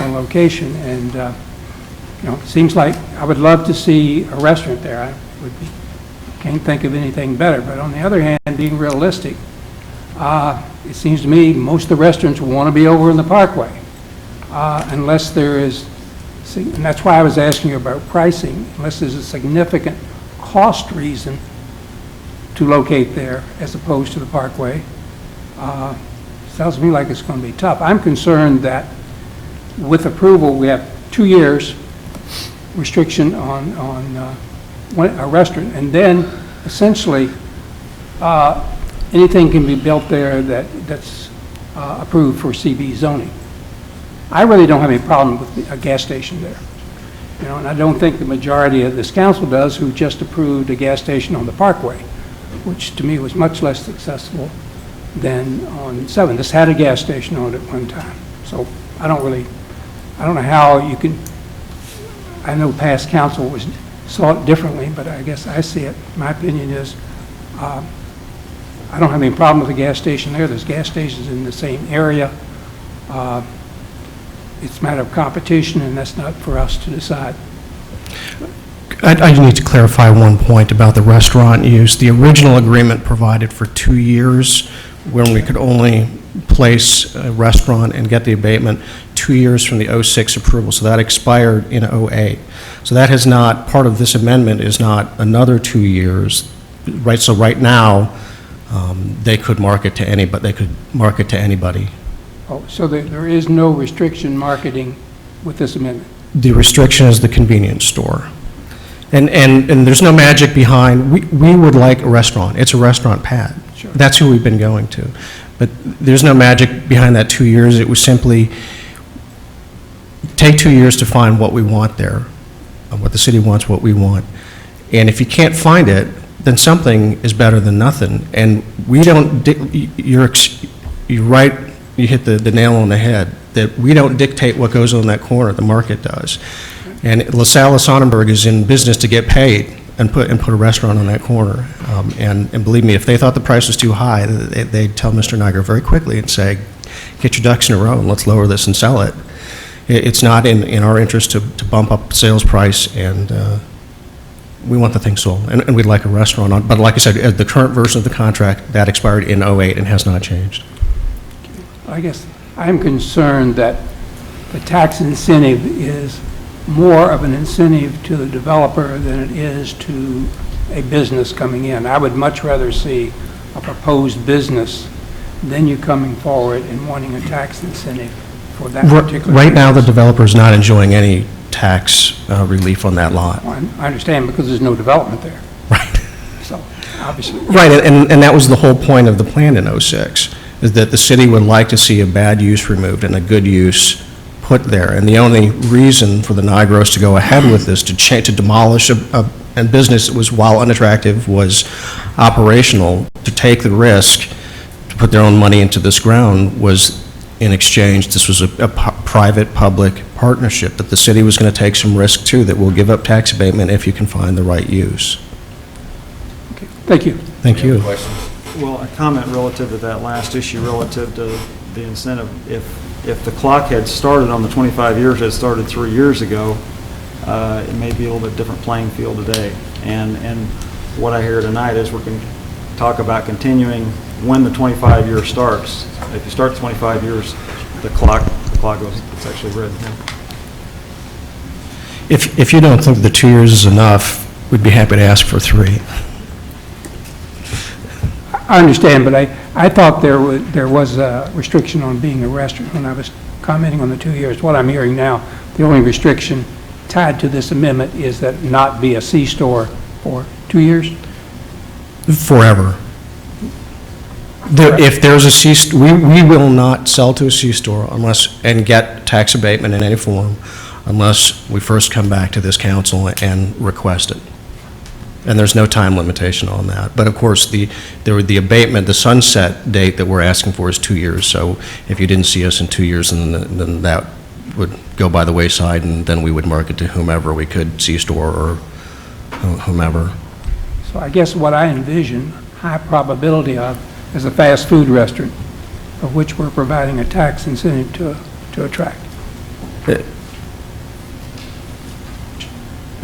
on location. And it seems like I would love to see a restaurant there. Can't think of anything better. But on the other hand, being realistic, it seems to me most of the restaurants will want to be over in the Parkway, unless there is, and that's why I was asking you about pricing, unless there's a significant cost reason to locate there as opposed to the Parkway. Sounds to me like it's going to be tough. I'm concerned that with approval, we have 2 years restriction on a restaurant, and then essentially anything can be built there that's approved for CB zoning. I really don't have any problem with a gas station there. And I don't think the majority of this council does, who just approved a gas station on the Parkway, which to me was much less successful than on 7. This had a gas station on it at one time. So I don't know how you can, I know past council saw it differently, but I guess I see it. My opinion is, I don't have any problem with a gas station there. There's gas stations in the same area. It's a matter of competition, and that's not for us to decide. I need to clarify one point about the restaurant use. The original agreement provided for 2 years when we could only place a restaurant and get the abatement 2 years from the '06 approval, so that expired in '08. So that has not, part of this amendment is not another 2 years, right? So right now, they could market to anybody. Oh, so there is no restriction marketing with this amendment? The restriction is the convenience store. And there's no magic behind, we would like a restaurant. It's a restaurant pad. Sure. That's who we've been going to. But there's no magic behind that 2 years. It was simply take 2 years to find what we want there, what the city wants, what we want. And if you can't find it, then something is better than nothing. And we don't, you're right, you hit the nail on the head, that we don't dictate what goes on that corner, the market does. And LaSalle Sonnenberg is in business to get paid and put a restaurant on that corner. And believe me, if they thought the price was too high, they'd tell Mr. Niger very quickly and say, get your ducks in a row and let's lower this and sell it. It's not in our interest to bump up the sales price, and we want the thing sold, and we'd like a restaurant on. But like I said, the current version of the contract, that expired in '08 and has not changed. I guess I'm concerned that the tax incentive is more of an incentive to the developer than it is to a business coming in. I would much rather see a proposed business than you coming forward and wanting a tax incentive for that particular Right now, the business. developer is not enjoying any tax relief on that lot. I understand, because there's no development there. Right. So, obviously. Right, and that was the whole point of the plan in '06, is that the city would like to see a bad use removed and a good use put there. And the only reason for the Nigros to go ahead with this, to demolish a business that was, while unattractive, was operational, to take the risk, to put their own money into this ground, was in exchange, this was a private-public partnership, that the city was going to take some risk too, that will give up tax abatement if you can find the right use. Okay, thank you. Thank you. Well, a comment relative to that last issue, relative to the incentive. If if the clock had started on the 25 years, it started 3 years ago, it may be a little bit different playing field today. And what I hear tonight is we're going to talk about continuing when the 25 year starts. If you start 25 years, the clock goes, it's actually red. If you don't think the 2 years is enough, we'd be happy to ask for 3. I understand, but I thought there was a restriction on being a restaurant when I was commenting on the 2 years. What I'm hearing now, the only restriction tied to this amendment is that not be a C-store for 2 years? Forever. If there's a we will not sell to a C-store unless, and get tax abatement in any form, unless we first come back to this council and request it. And there's no time limitation on that. But of course, the abatement, the sunset date that we're asking for is 2 years. So if you didn't see us in 2 years, then that would go by the wayside, and then we would market to whomever we could, C-store or whomever. So I guess what I envision, high probability of, is a fast food restaurant, of which we're providing a tax incentive to attract.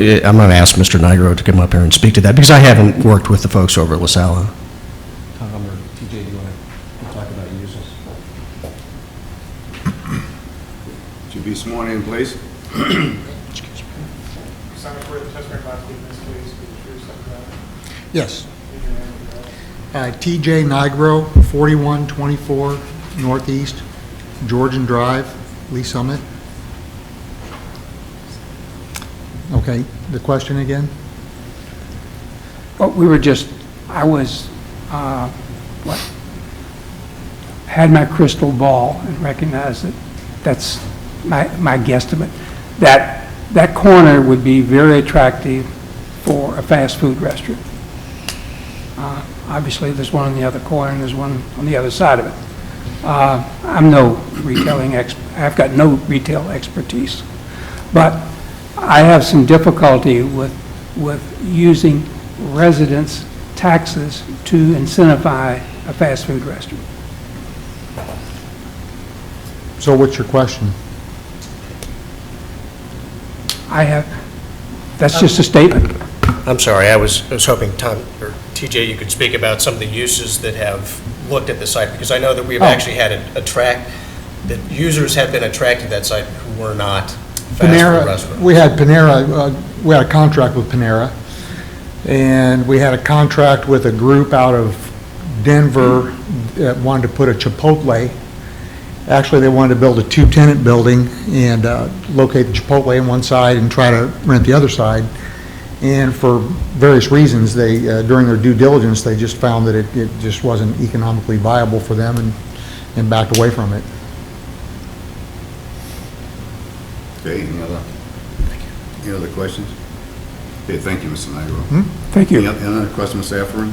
I'm going to ask Mr. Nigro to come up here and speak to that, because I haven't worked with the folks over at LaSalle. Tom or TJ, do you want to talk about uses? Would you be sworn in, please? Yes. TJ Nigro, 4124 Northeast Georgian Drive, Lee Summit. Okay, the question again? Well, I was, had my crystal ball and recognized that that's my guesstimate. That corner would be very attractive for a fast food restaurant. Obviously, there's one on the other corner and there's one on the other side of it. I'm no retailing expert. I've got no retail expertise, but I have some difficulty with using residents' taxes to incentivize a fast food restaurant. So what's your question? That's just a statement. I'm sorry, I was hoping Tom, or TJ, you could speak about some of the uses that have looked at the site, because I know that we've actually had that users have been attracted to that site who were not fast food restaurants. We had Panera, we had a contract with Panera, and we had a contract with a group out of Denver that wanted to put a Chipotle. Actually, they wanted to build a 2-tenant building and locate the Chipotle on one side and try to rent the other side. And for various reasons, they, during their due diligence, they just found that it just wasn't economically viable for them and backed away from it. Okay, any other questions? Okay, thank you, Mr. Nigro. Thank you. Any other questions, Mr. Efferin?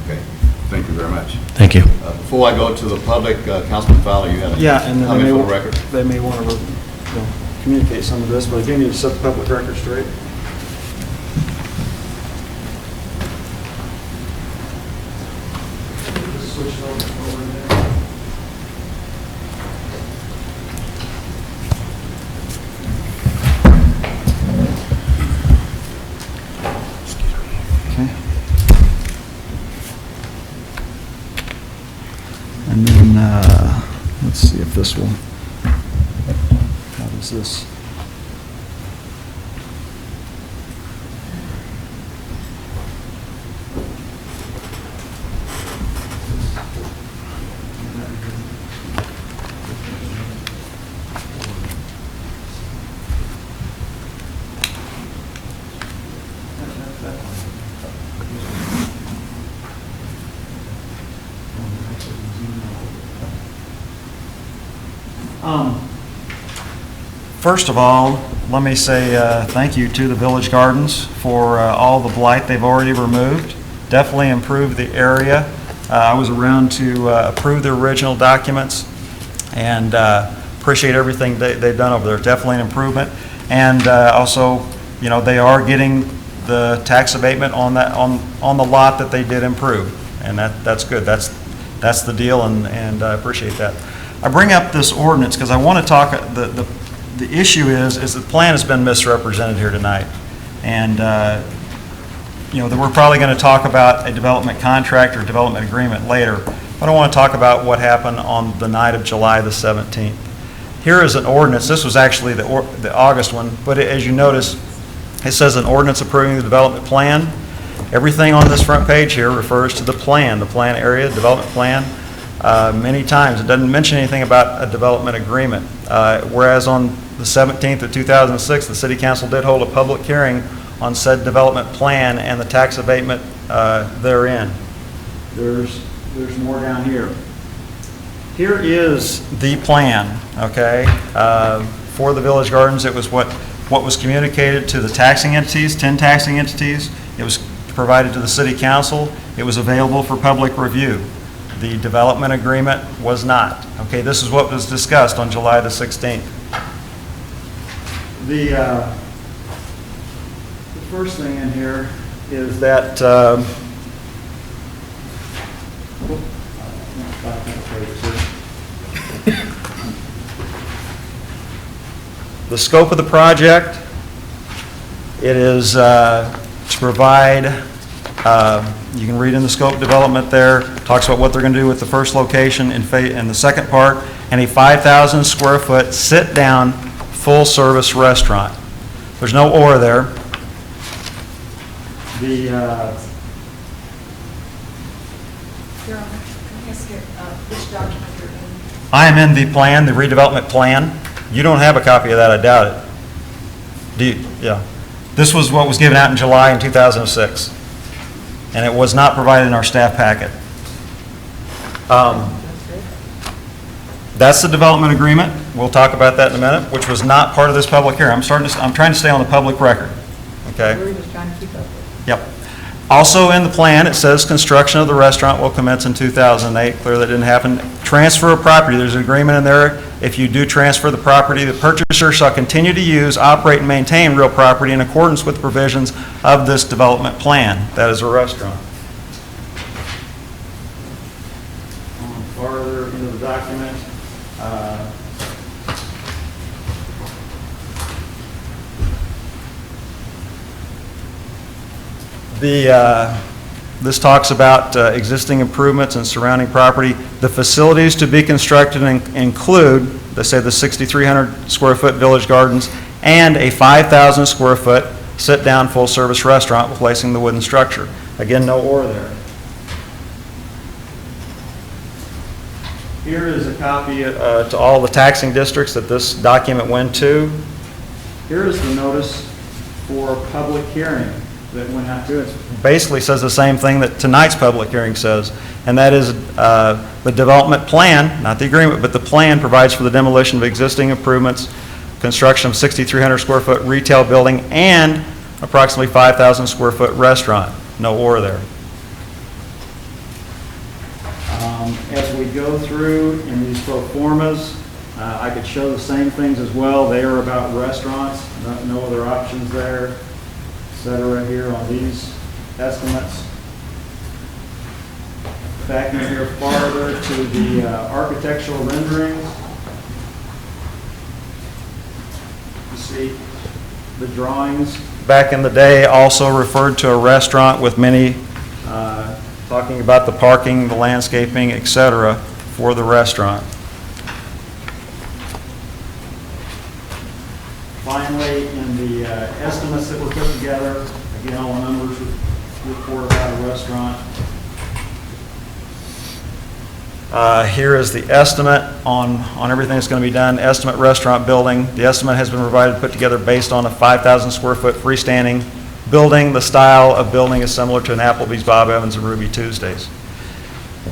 Okay, thank you very much. Thank you. Before I go to the public, Councilman Fowler, you had a And then comment for the record? they may want to communicate some of this, but again, you need to set the public record straight. And then, let's see if this will, how does this? First of all, let me say thank you to the Village Gardens for all the blight they've already removed. Definitely improved the area. I was around to approve the original documents and appreciate everything they've done over there. Definitely an improvement. And also, you know, they are getting the tax abatement on that on the lot that they did improve, and that's good. That's the deal, and I appreciate that. I bring up this ordinance because I want to talk, the issue is the plan has been misrepresented here tonight. And, that we're probably going to talk about a development contract or development agreement later. But I want to talk about what happened on the night of July the 17th. Here is an ordinance. This was actually the August one, but as you notice, it says an ordinance approving the development plan. Everything on this front page here refers to the plan area, development plan. Many times, it doesn't mention anything about a development agreement. Whereas on the 17th of 2006, the City Council did hold a public hearing on said development plan and the tax abatement therein. There's more down here. Here is the plan, okay, for the Village Gardens. It was what was communicated to the taxing entities, 10 taxing entities. It was provided to the City Council. It was available for public review. The development agreement was not. Okay, this is what was discussed on July the 16th. The first thing in here is that the scope of the project, it is to provide, you can read in the scope development there, talks about what they're going to do with the first location in the second part, and a 5,000 square foot sit-down full-service restaurant. There's no or there. I am in the plan, the redevelopment plan. You don't have a copy of that, I doubt it. Do you? Yeah. This was what was given out in July in 2006, and it was not provided in our staff packet. That's the development agreement. We'll talk about that in a minute, which was not part of this public hearing. I'm trying to stay on the public record. Okay. We're just trying to keep up with it. Yep. Also in the plan, it says construction of the restaurant will commence in 2008. Clearly that didn't happen. Transfer of property, there's an agreement in there. If you do transfer the property, the purchaser shall continue to use, operate, and maintain real property in accordance with the provisions of this development plan. That is a restaurant. Farther into the document, this talks about existing improvements and surrounding property. The facilities to be constructed include, they say, the 6,300 square foot Village Gardens and a 5,000 square foot sit-down full-service restaurant replacing the wooden structure. Again, no or there. Here is a copy to all the taxing districts that this document went to. Here is the notice for public hearing that went out to it. Basically says the same thing that tonight's public hearing says, and that is the development plan, not the agreement, but the plan provides for the demolition of existing improvements, construction of 6,300 square foot retail building, and approximately 5,000 square foot restaurant. No or there. As we go through in these pro formas, I could show the same things as well. They are about restaurants, no other options there, etc. here on these estimates. Back in here farther to the architectural renderings. You see the drawings. Back in the day also referred to a restaurant with many talking about the parking, the landscaping, etc. for the restaurant. Finally, in the estimates that were put together, again, all the numbers report about a restaurant. Here is the estimate on everything that's going to be done. Estimate restaurant building. The estimate has been provided, put together based on a 5,000 square foot freestanding building. The style of building is similar to an Applebee's, Bob Evans, and Ruby Tuesdays.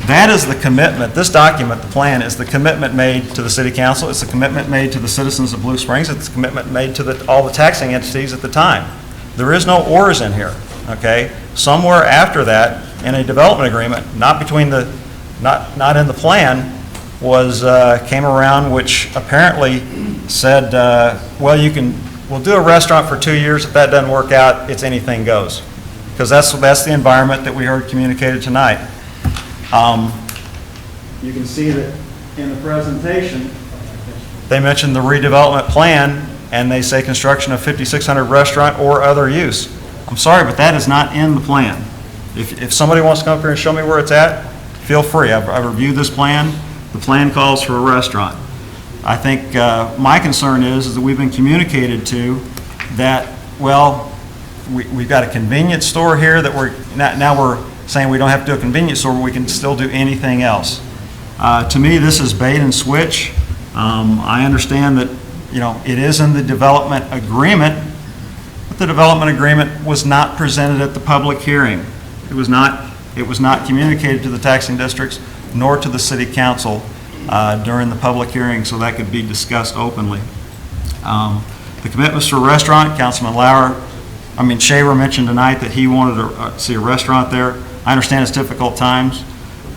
That is the commitment. This document, the plan, is the commitment made to the City Council. It's the commitment made to the citizens of Blue Springs. It's the commitment made to all the taxing entities at the time. There is no ors in here, okay? Somewhere after that, in a development agreement, not in the plan, came around, which apparently said, well, we'll do a restaurant for 2 years. If that doesn't work out, it's anything goes. Because that's the environment that we heard communicated tonight. You can see that in the presentation, they mention the redevelopment plan, and they say construction of 5,600 restaurant or other use. I'm sorry, but that is not in the plan. If somebody wants to come up here and show me where it's at, feel free. I've reviewed this plan. The plan calls for a restaurant. I think my concern is that we've been communicated to that, well, we've got a convenience store here that now we're saying we don't have to do a convenience store, but we can still do anything else. To me, this is bait and switch. I understand that, it is in the development agreement, but the development agreement was not presented at the public hearing. It was not communicated to the taxing districts nor to the city council during the public hearing, so that could be discussed openly. The commitments for a restaurant, Councilman Shaver mentioned tonight that he wanted to see a restaurant there. I understand it's difficult times,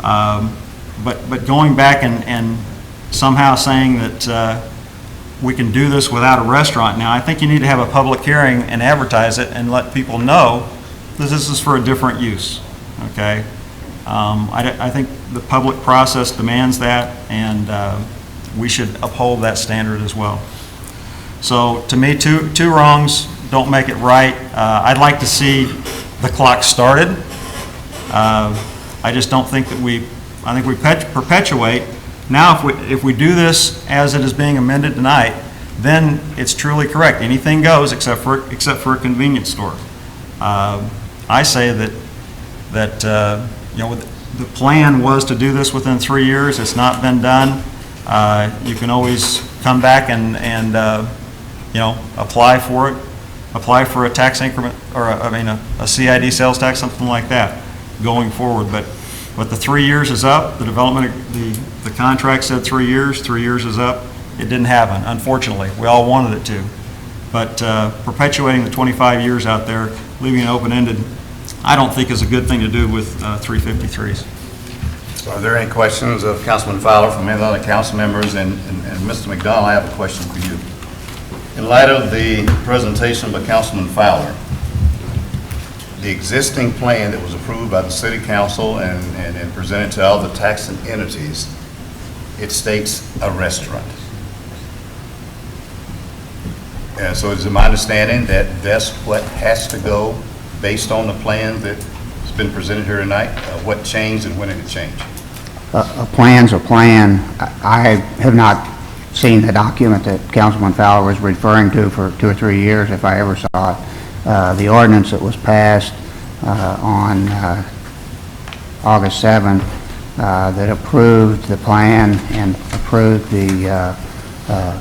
but going back and somehow saying that we can do this without a restaurant now, I think you need to have a public hearing and advertise it and let people know that this is for a different use, okay? I think the public process demands that, and we should uphold that standard as well. So to me, two wrongs don't make it right. I'd like to see the clock started. I just don't think that I think we perpetuate. Now, if we do this as it is being amended tonight, then it's truly correct. Anything goes except for a convenience store. I say that the plan was to do this within 3 years. It's not been done. You can always come back and apply for it. Apply for a tax increment, or a CID sales tax, something like that, going forward. But the 3 years is up. The development, the contract said 3 years. 3 years is up. It didn't happen, unfortunately. We all wanted it to. But perpetuating the 25 years out there, leaving it open-ended, I don't think is a good thing to do with 353s. So are there any questions of Councilman Fowler from any other council members? And Mr. McDonald, I have a question for you. In light of the presentation by Councilman Fowler, the existing plan that was approved by the city council and presented to all the taxing entities, it states a restaurant. And so is it my understanding that that's what has to go based on the plan that's been presented here tonight? What changed and when did it change? A plan's a plan. I have not seen the document that Councilman Fowler was referring to for 2 or 3 years, if I ever saw it. The ordinance that was passed on August 7th that approved the plan and approved the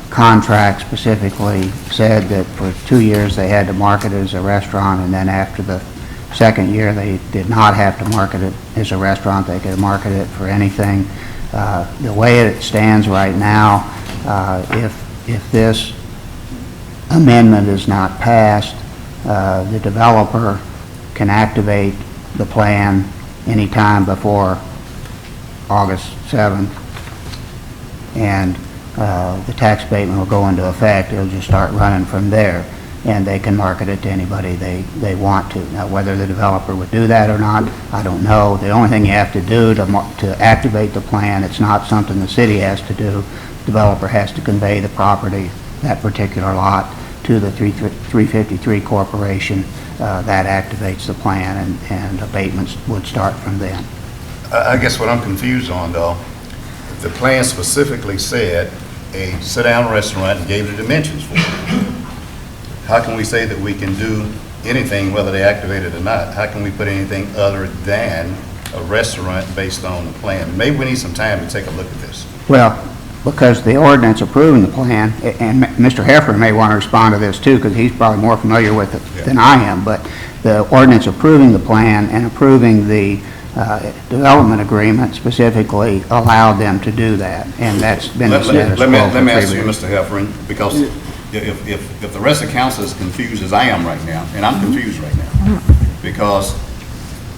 contract specifically said that for 2 years they had to market it as a restaurant, and then after the second year they did not have to market it as a restaurant. They could market it for anything. The way it stands right now, if this amendment is not passed, the developer can activate the plan anytime before August 7th, and the tax abatement will go into effect. It'll just start running from there, and they can market it to anybody they want to. Now, whether the developer would do that or not, I don't know. The only thing you have to do to activate the plan, it's not something the city has to do. The developer has to convey the property, that particular lot, to the 353 Corporation. That activates the plan, and abatements would start from then. I guess what I'm confused on, though, the plan specifically said a sit-down restaurant and gave the dimensions for it. How can we say that we can do anything whether they activate it or not? How can we put anything other than a restaurant based on the plan? Maybe we need some time to take a look at this. Well, because the ordinance approving the plan, and Mr. Heffer may want to respond to this too, because he's probably more familiar with it than I am, but the ordinance approving the plan and approving the development agreement specifically allowed them to do that, and that's been the status quo. Let me ask you, Mr. Heffernan, because if the rest of the council is confused as I am right now, and I'm confused right now, because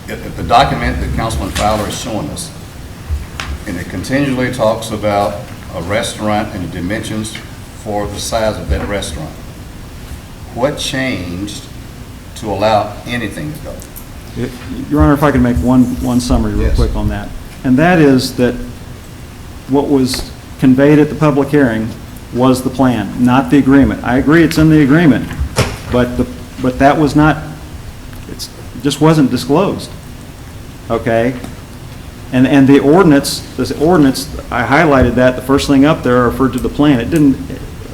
if the document that Councilman Fowler is showing us, and it continually talks about a restaurant and the dimensions for the size of that restaurant, what changed to allow anything to go? Your Honor, if I could make one summary real quick on that. And that is that what was conveyed at the public hearing was the plan, not the agreement. I agree it's in the agreement, but that was not, it just wasn't disclosed, okay? And the ordinance, I highlighted that, the first thing up there referred to the plan. It didn't,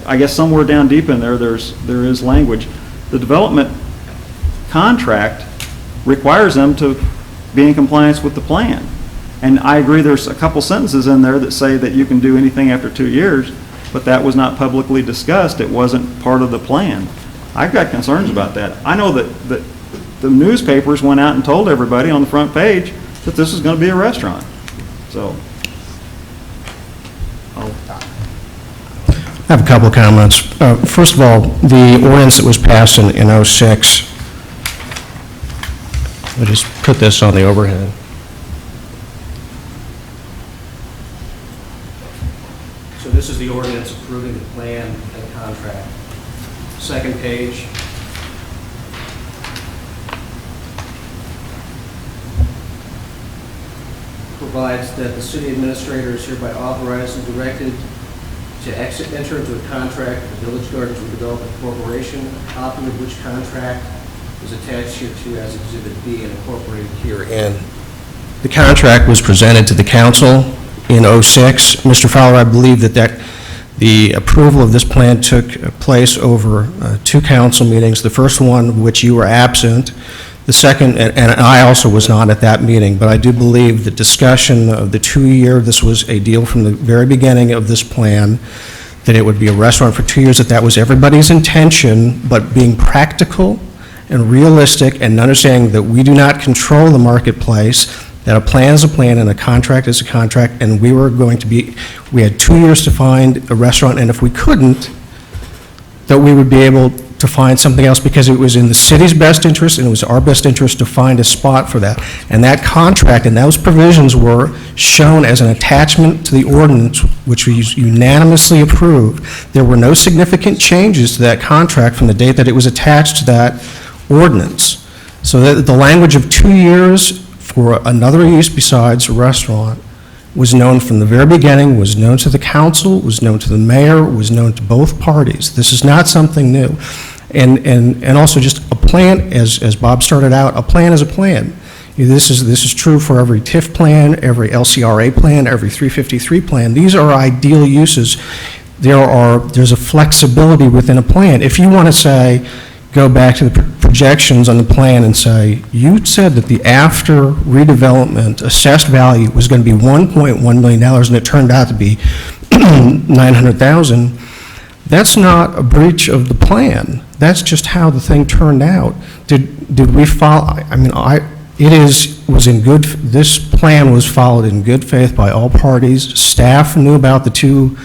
I guess somewhere down deep in there, there is language. The development contract requires them to be in compliance with the plan. And I agree there's a couple sentences in there that say that you can do anything after 2 years, but that was not publicly discussed. It wasn't part of the plan. I've got concerns about that. I know that the newspapers went out and told everybody on the front page that this is going to be a restaurant. So, I have a couple of comments. First of all, the ordinance that was passed in '06, I'll just put this on the overhead. So this is the ordinance approving the plan and contract. Second page. Provides that the city administrator is hereby authorized and directed to enter into a contract with Village Gardens Redevelopment Corporation, a copy of which contract is attached here to as Exhibit B and incorporated herein. The contract was presented to the council in '06. Mr. Fowler, I believe that the approval of this plan took place over 2 council meetings, the first one of which you were absent, the second, and I also was not at that meeting, but I do believe the discussion of the 2-year, this was a deal from the very beginning of this plan, that it would be a restaurant for 2 years, that was everybody's intention, but being practical and realistic and understanding that we do not control the marketplace, that a plan is a plan and a contract is a contract, and we had 2 years to find a restaurant, and if we couldn't, that we would be able to find something else, because it was in the city's best interest and it was our best interest to find a spot for that. And that contract and those provisions were shown as an attachment to the ordinance, which we unanimously approved. There were no significant changes to that contract from the date that it was attached to that ordinance. So the language of 2 years for another use besides a restaurant was known from the very beginning, was known to the council, was known to the mayor, was known to both parties. This is not something new. And also just a plan, as Bob started out, a plan is a plan. This is true for every TIF plan, every LCRA plan, every 353 plan. These are ideal uses. There's a flexibility within a plan. If you want to say, go back to the projections on the plan and say, you said that the after redevelopment assessed value was going to be $1.1 million and it turned out to be $900,000, that's not a breach of the plan. That's just how the thing turned out. Did we follow? I mean, this plan was followed in good faith by all parties. Staff knew about the two,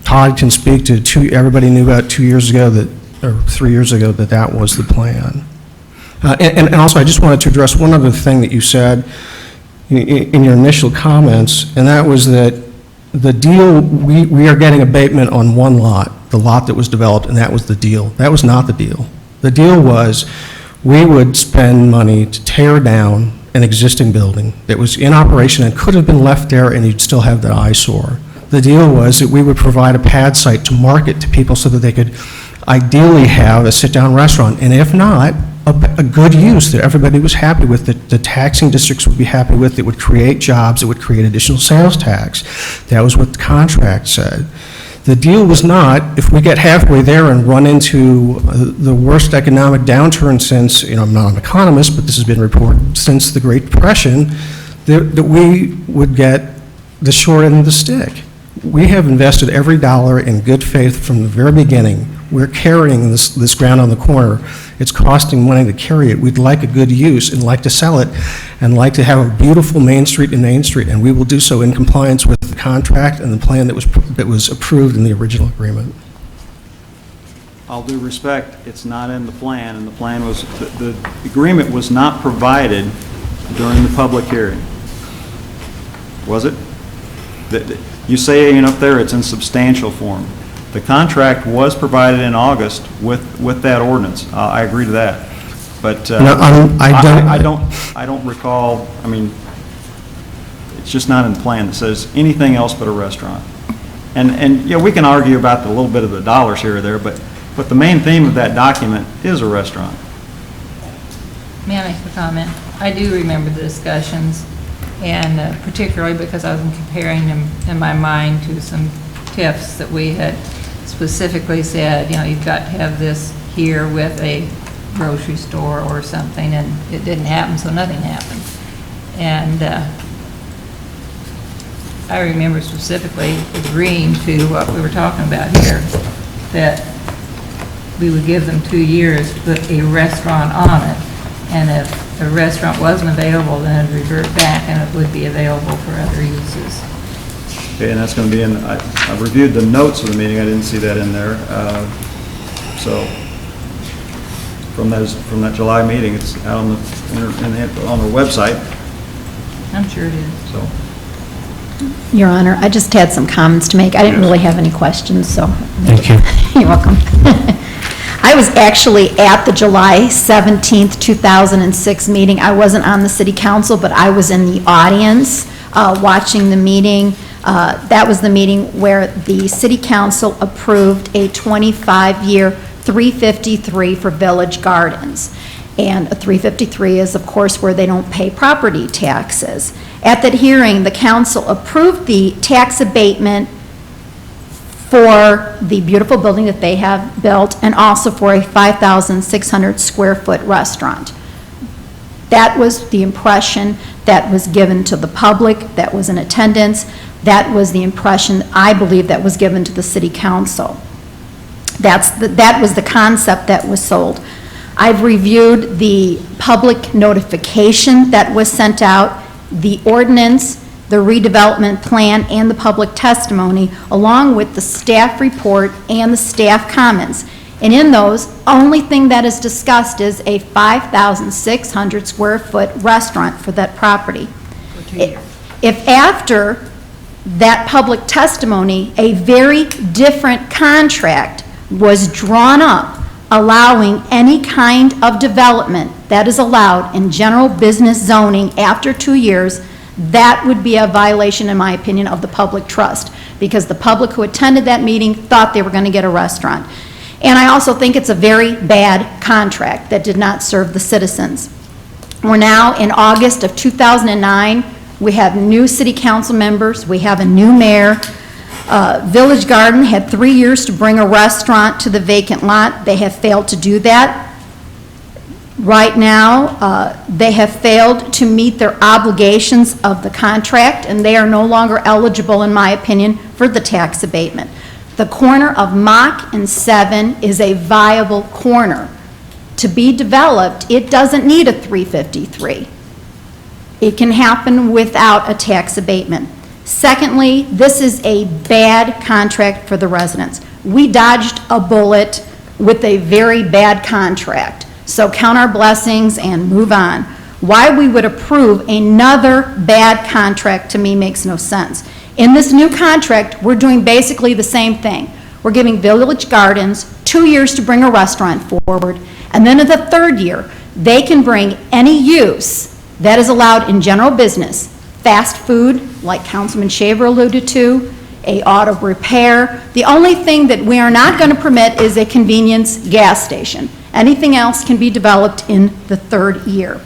Todd can speak to everybody knew about 2 years ago or 3 years ago that was the plan. And also, I just wanted to address one other thing that you said in your initial comments, and that was that the deal, we are getting abatement on one lot, the lot that was developed, and that was the deal. That was not the deal. The deal was we would spend money to tear down an existing building that was in operation and could have been left there and you'd still have that eyesore. The deal was that we would provide a pad site to market to people so that they could ideally have a sit-down restaurant, and if not, a good use that everybody was happy with, that the taxing districts would be happy with, that would create jobs, that would create additional sales tax. That was what the contract said. The deal was not, if we get halfway there and run into the worst economic downturn since, I'm not an economist, but this has been reported since the Great Depression, that we would get the short end of the stick. We have invested every dollar in good faith from the very beginning. We're carrying this ground on the corner. It's costing money to carry it. We'd like a good use and like to sell it and like to have a beautiful Main Street in Main Street, and we will do so in compliance with the contract and the plan that was approved in the original agreement. all due respect, it's not in the plan, and the plan was, the agreement was not provided during the public hearing. Was it? You say up there it's in substantial form. The contract was provided in August with that ordinance. I agree to that. But No, I don't recall, I mean, It's just not in the plan that says anything else but a restaurant. And, you know, we can argue about the little bit of the dollars here or there, but the main theme of that document is a restaurant. May I make a comment? I do remember the discussions, and particularly because I was comparing them in my mind to some TIFs that we had specifically said, you know, you've got to have this here with a grocery store or something, and it didn't happen, so nothing happened. And I remember specifically agreeing to what we were talking about here, that we would give them 2 years to put a restaurant on it, and if the restaurant wasn't available, then it'd revert back and it would be available for other uses. Okay, and that's going to be in, I reviewed the notes of the meeting, I didn't see that in there. So, from that July meeting, it's out on the website, I'm sure it is. so. Your Honor, I just had some comments to make. I didn't really have any questions, so. Thank you. You're welcome. I was actually at the July 17th, 2006 meeting. I wasn't on the city council, but I was in the audience watching the meeting. That was the meeting where the city council approved a 25-year 353 for Village Gardens. And a 353 is, of course, where they don't pay property taxes. At that hearing, the council approved the tax abatement for the beautiful building that they have built, and also for a 5,600 square foot restaurant. That was the impression that was given to the public, that was in attendance. That was the impression, I believe, that was given to the city council. That was the concept that was sold. I've reviewed the public notification that was sent out, the ordinance, the redevelopment plan, and the public testimony, along with the staff report and the staff comments. And in those, only thing that is discussed is a 5,600 square foot restaurant for that property. If after that public testimony, a very different contract was drawn up allowing any kind of development that is allowed in general business zoning after 2 years, that would be a violation, in my opinion, of the public trust, because the public who attended that meeting thought they were going to get a restaurant. And I also think it's a very bad contract that did not serve the citizens. We're now in August of 2009. We have new city council members. We have a new mayor. Village Garden had 3 years to bring a restaurant to the vacant lot. They have failed to do that. Right now, they have failed to meet their obligations of the contract, and they are no longer eligible, in my opinion, for the tax abatement. The corner of Mock and 7 is a viable corner. To be developed, it doesn't need a 353. It can happen without a tax abatement. Secondly, this is a bad contract for the residents. We dodged a bullet with a very bad contract. So count our blessings and move on. Why we would approve another bad contract, to me, makes no sense. In this new contract, we're doing basically the same thing. We're giving Village Gardens 2 years to bring a restaurant forward, and then in the 3rd year, they can bring any use that is allowed in general business, fast food, like Councilman Shaver alluded to, a auto repair. The only thing that we are not going to permit is a convenience gas station. Anything else can be developed in the 3rd year.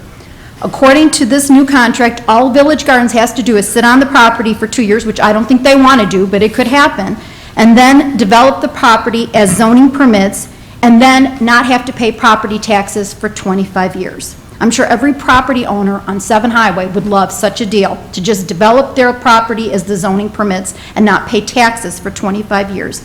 According to this new contract, all Village Gardens has to do is sit on the property for 2 years, which I don't think they want to do, but it could happen, and then develop the property as zoning permits, and then not have to pay property taxes for 25 years. I'm sure every property owner on 7 Highway would love such a deal, to just develop their property as the zoning permits and not pay taxes for 25 years.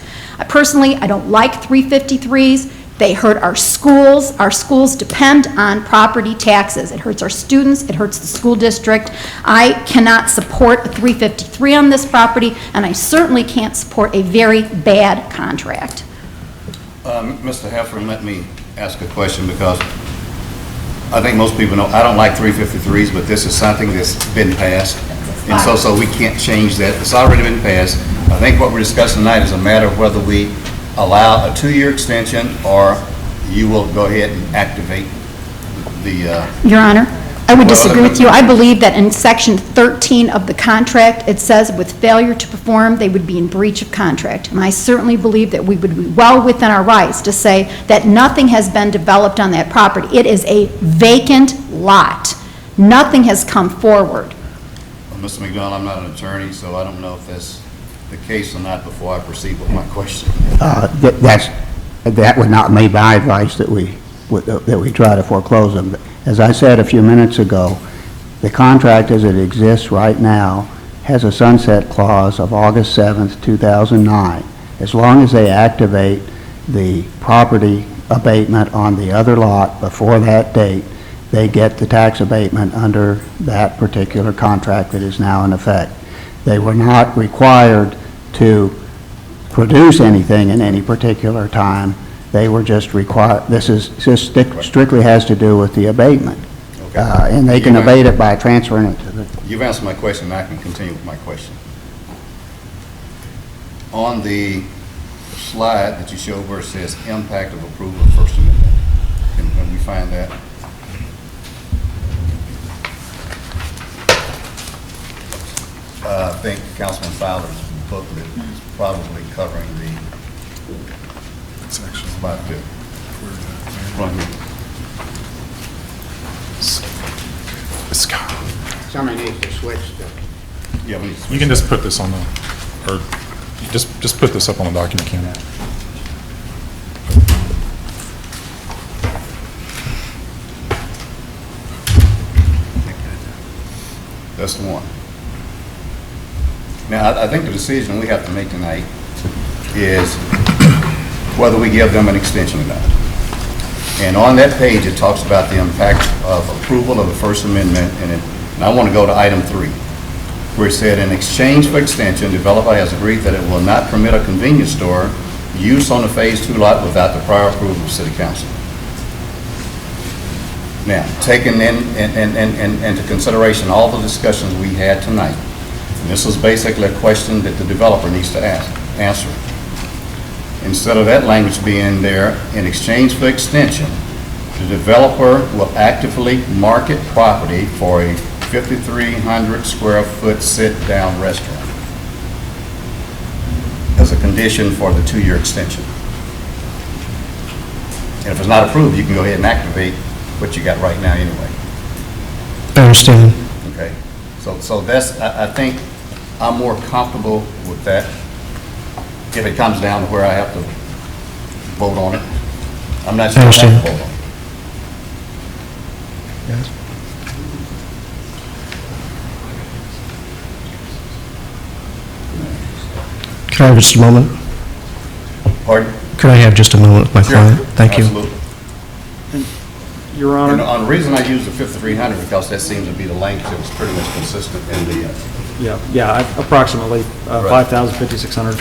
Personally, I don't like 353s. They hurt our schools. Our schools depend on property taxes. It hurts our students. It hurts the school district. I cannot support a 353 on this property, and I certainly can't support a very bad contract. Mr. Heffernan, let me ask a question, because I think most people know I don't like 353s, but this is something that's been passed, and so we can't change that. It's already been passed. I think what we're discussing tonight is a matter of whether we allow a 2-year extension, or you will go ahead and activate the... Your Honor, I would disagree with you. I believe that in Section 13 of the contract, it says with failure to perform, they would be in breach of contract. And I certainly believe that we would be well within our rights to say that nothing has been developed on that property. It is a vacant lot. Nothing has come forward. Well, Mr. McDonald, I'm not an attorney, so I don't know if that's the case or not before I proceed with my question. That would not be my advice that we try to foreclose them. As I said a few minutes ago, the contract as it exists right now has a sunset clause of August 7th, 2009. As long as they activate the property abatement on the other lot before that date, they get the tax abatement under that particular contract that is now in effect. They were not required to produce anything in any particular time. They were just required, this is just strictly has to do with the abatement. Okay. And they can abate it by transferring it to the... You've answered my question, now I can continue with my question. On the slide that you showed where it says impact of approval of First Amendment, can we find that? I think Councilman Fowler's booklet is probably covering the spot two. Right here. Somebody needs to switch to... Yeah, we need to switch You can that. just put this on the, or just put this up on the document, Ken. That's the one. Now, I think the decision we have to make tonight is whether we give them an extension or not. And on that page, it talks about the impact of approval of the First Amendment, and I want to go to item 3, where it said, in exchange for extension, developer has agreed that it will not permit a convenience store use on the Phase 2 lot without the prior approval of City Council. Now, taking into consideration all the discussions we had tonight, and this is basically a question that the developer needs to answer. Instead of that language being there, in exchange for extension, the developer will actively market property for a 5,300 square foot sit-down restaurant as a condition for the 2-year extension. And if it's not approved, you can go ahead and activate what you got right now anyway. I understand. Okay, so that's, I think I'm more comfortable with that if it comes down to where I have to vote on it. I'm not sure I have to vote on it. Yes. Could I have just a moment? Pardon? Could I have just a moment with my client? Thank you. Absolutely. Your And Honor, the reason I use the 5,300 because that seems to be the language that was pretty much consistent in the, approximately 5,000, 5,600.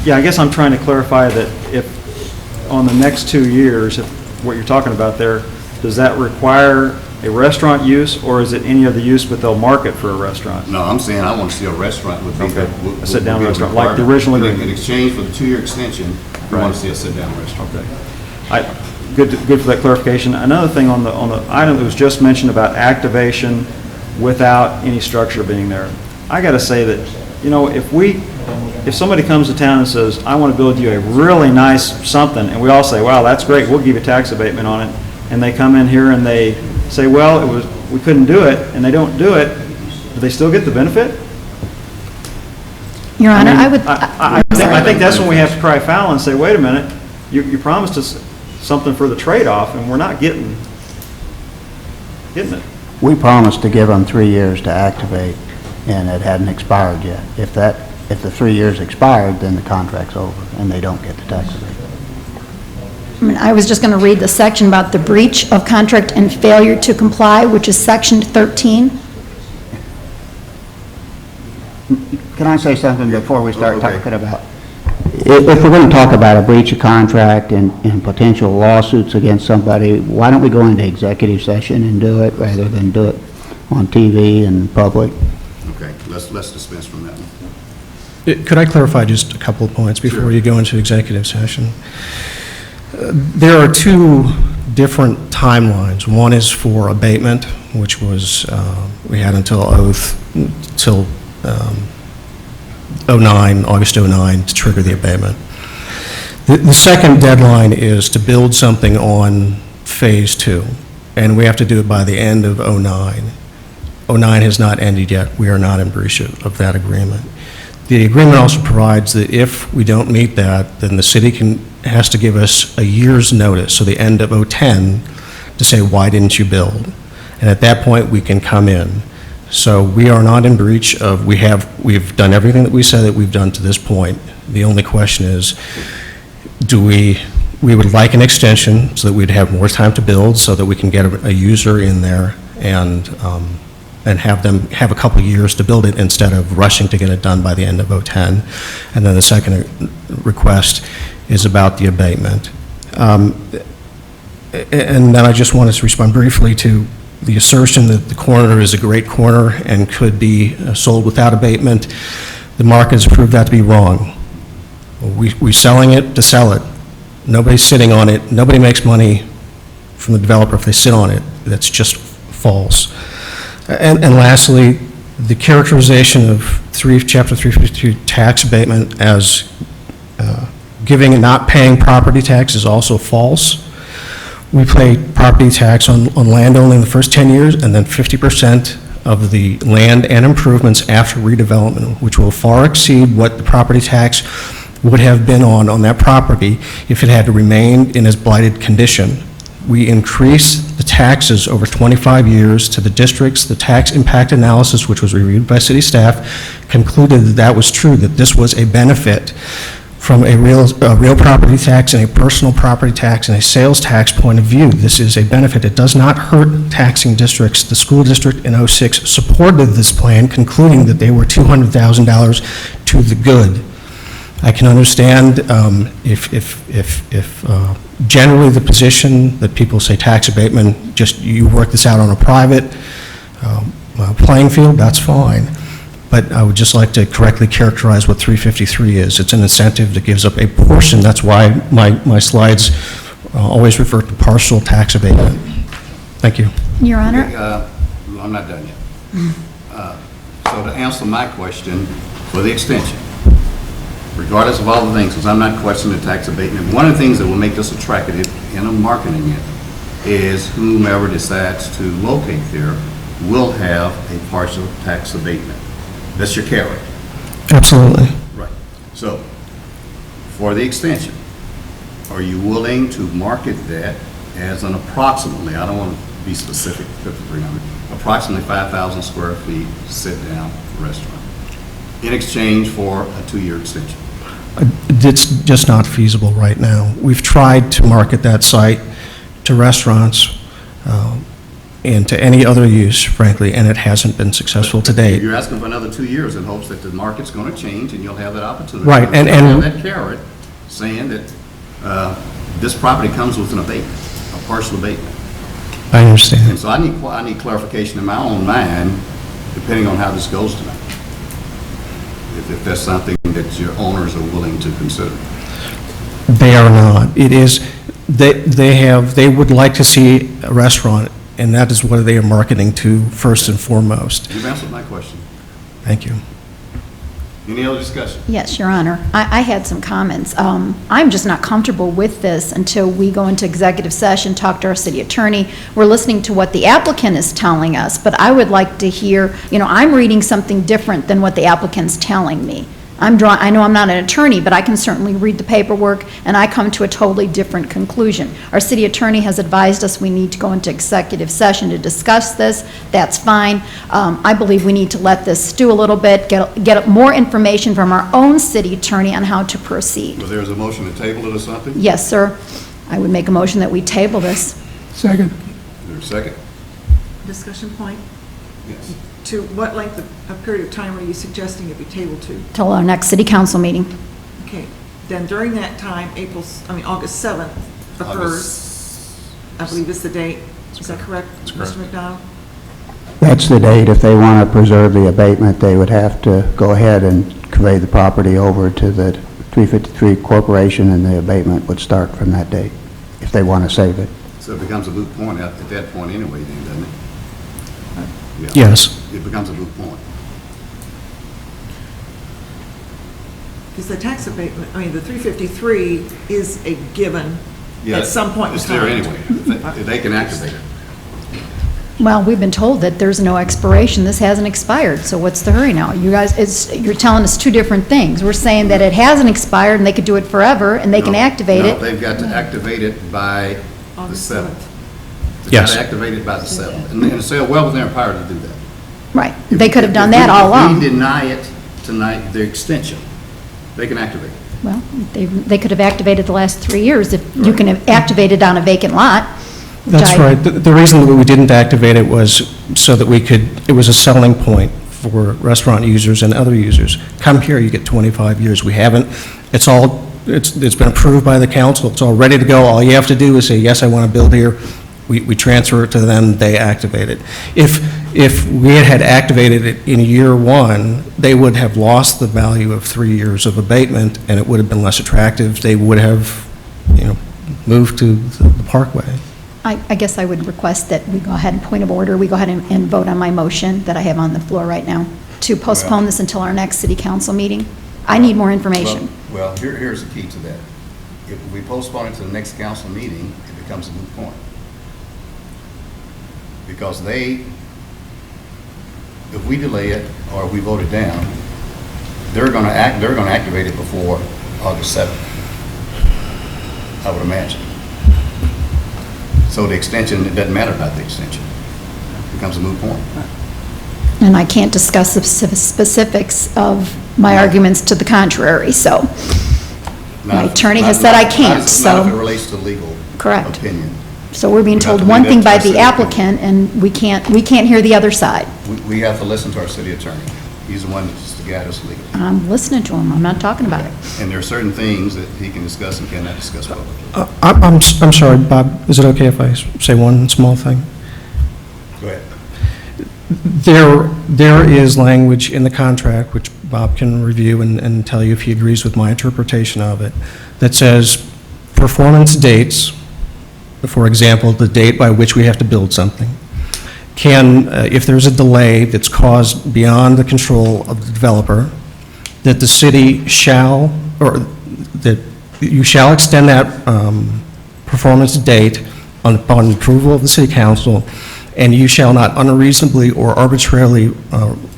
Yeah, I guess I'm trying to clarify that if, on the next 2 years, if what you're talking about there, does that require a restaurant use, or is it any other use, but they'll market for a restaurant? no, I'm saying I want to see a restaurant would be. Okay. would- A sit-down would be restaurant, like the requirement. original In agreement. exchange for the 2-year extension, we Right. want to see a sit-down restaurant. Good for that clarification. Another thing on the item that was just mentioned about activation without any structure being there. I got to say that, if somebody comes to town and says, I want to build you a really nice something, and we all say, wow, that's great, we'll give you tax abatement on it, and they come in here and they say, well, we couldn't do it, and they don't do it, do they still get the benefit? Your Honor, I would... I think that's when we have to cry foul and say, wait a minute, you promised us something for the trade-off, and we're not getting it. We promised to give them 3 years to activate, and it hadn't expired yet. If the 3 years expired, then the contract's over, and they don't get the tax abatement. I was just going to read the section about the breach of contract and failure to comply, which is Section 13. Can I say something before we start talking about? If we're going to talk about a breach of contract and potential lawsuits against somebody, why don't we go into executive session and do it rather than do it on TV and public? Okay, let's dispense from that one. Could I clarify just a couple of points before you go into executive session? There are two different timelines. One is for abatement, which was, we had until till 09, August 09, to trigger the abatement. The second deadline is to build something on Phase 2, and we have to do it by the end of 09. 09 has not ended yet. We are not in breach of that agreement. The agreement also provides that if we don't meet that, then the city has to give us a year's notice, so the end of 010, to say, why didn't you build? And at that point, we can come in. So we are not in breach of, we've done everything that we said that we've done to this point. The only question is, we would like an extension so that we'd have more time to build, so that we can get a user in there and have them have a couple of years to build it instead of rushing to get it done by the end of 010. And then the second request is about the abatement. And then I just wanted to respond briefly to the assertion that the corner is a great corner and could be sold without abatement. The market has proved that to be wrong. We're selling it to sell it. Nobody's sitting on it. Nobody makes money from the developer if they sit on it. That's just false. And lastly, the characterization of Chapter 352 tax abatement as giving and not paying property tax is also false. We pay property tax on land only in the first 10 years, and then 50% of the land and improvements after redevelopment, which will far exceed what the property tax would have been on that property if it had to remain in its blighted condition. We increased the taxes over 25 years to the districts. The tax impact analysis, which was reviewed by city staff, concluded that that was true, that this was a benefit from a real property tax and a personal property tax and a sales tax point of view. This is a benefit. It does not hurt taxing districts. The school district in 06 supported this plan, concluding that they were $200,000 to the good. I can understand if generally the position that people say tax abatement, just you work this out on a private playing field, that's fine. But I would just like to correctly characterize what 353 is. It's an incentive that gives up a portion. That's why my slides always refer to partial tax abatement. Thank you. Your Honor? I'm not done yet. So to answer my question for the extension, regardless of all the things, because I'm not questioning the tax abatement, one of the things that will make this attractive in marketing it is whomever decides to locate there will have a partial tax abatement. That's your carrot. Absolutely. Right. So, for the extension, are you willing to market that as an approximately, I don't want to be specific, 5,300, approximately 5,000 square feet sit-down restaurant in exchange for a 2-year extension? It's just not feasible right now. We've tried to market that site to restaurants and to any other use, frankly, and it hasn't been successful to date. You're asking for another 2 years in hopes that the market's going to change and you'll have that opportunity. Right, and have that carrot saying that this property comes with an abatement, a partial abatement. I understand. And so I need clarification in my own mind, depending on how this goes tonight. If that's something that your owners are willing to consider. They are not. It is, they would like to see a restaurant, and that is what they are marketing to first and foremost. You've answered my question. Thank you. Any other discussion? Yes, Your Honor. I had some comments. I'm just not comfortable with this until we go into executive session, talk to our city attorney. We're listening to what the applicant is telling us, but I would like to hear, I'm reading something different than what the applicant's telling me. I know I'm not an attorney, but I can certainly read the paperwork, and I come to a totally different conclusion. Our city attorney has advised us we need to go into executive session to discuss this. That's fine. I believe we need to let this stew a little bit, get more information from our own city attorney on how to proceed. Was there a motion to table it or something? Yes, sir. I would make a motion that we table this. Second. Is there a second? Discussion point? Yes. To what length of period of time are you suggesting it be tabled to? Till our next city council meeting. Okay, then during that time, August 7th occurs, I believe is the date. Is that correct, Mr. McDonald? That's the date. If they want to preserve the abatement, they would have to go ahead and convey the property over to the 353 Corporation, and the abatement would start from that date, if they want to save it. So it becomes a moot point at that point anyway, then, doesn't it? Yeah. Yes. It becomes a moot point. Because the tax abatement, I mean, the 353 is a given Yeah, at some point in it's time. there anyway. They can activate it. Well, we've been told that there's no expiration, this hasn't expired, so what's the hurry now? You guys, you're telling us two different things. We're saying that it hasn't expired and they could do it forever, and they can No, activate no, it. they've got to activate it by the August 7th. They've Yes. got to activate it by the 7th. And it's well within their power to do that. Right, they could have done If that all If along. we deny it tonight, the extension, they can activate it. Well, they could have activated the last 3 years if you can have activated on a vacant lot. which That's I- right. The reason that we didn't activate it was so that we could, it was a selling point for restaurant users and other users. Come here, you get 25 years. We haven't. It's been approved by the council. It's all ready to go. All you have to do is say, yes, I want to build here. We transfer it to them, they activate it. If we had activated it in year one, they would have lost the value of 3 years of abatement, and it would have been less attractive. They would have, moved to the Parkway. I guess I would request that we go ahead and point of order, we go ahead and vote on my motion that I have on the floor right now to postpone this until our next city council meeting. I need more information. Well, here's the key to that. If we postpone it to the next council meeting, it becomes a moot point. Because if we delay it or we vote it down, they're going to activate it before August 7th, I would imagine. So the extension, it doesn't matter about the extension. It becomes a moot point. And I can't discuss the specifics of my arguments to the contrary, so my attorney has said I can't, Not if it so, relates to legal correct. opinion. So we're being We have told to one leave thing that by to our the city applicant, and we can't hear the other side. We have to listen to our city attorney. He's the one that's to guide us legally. I'm listening to him, I'm not talking about it. And there are certain things that he can discuss and cannot discuss publicly. I'm sorry, Bob, is it okay if I say one small thing? Go ahead. There is language in the contract, which Bob can review and tell you if he agrees with my interpretation of it, that says performance dates, for example, the date by which we have to build something, can, if there's a delay that's caused beyond the control of the developer, that the city shall, or that you shall extend that performance date upon approval of the city council, and you shall not unreasonably or arbitrarily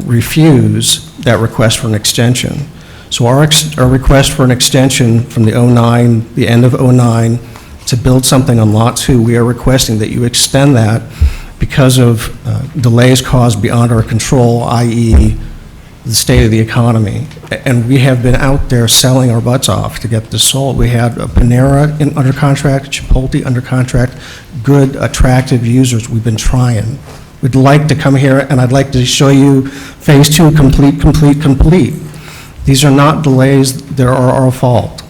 refuse that request for an extension. So our request for an extension from the end of '09, to build something on Lot 2, we are requesting that you extend that because of delays caused beyond our control, i.e. the state of the economy. And we have been out there selling our butts off to get this sold. We had a Panera under contract, Chipotle under contract, good, attractive users. We've been trying. We'd like to come here, and I'd like to show you Phase 2 complete. These are not delays, they are our fault.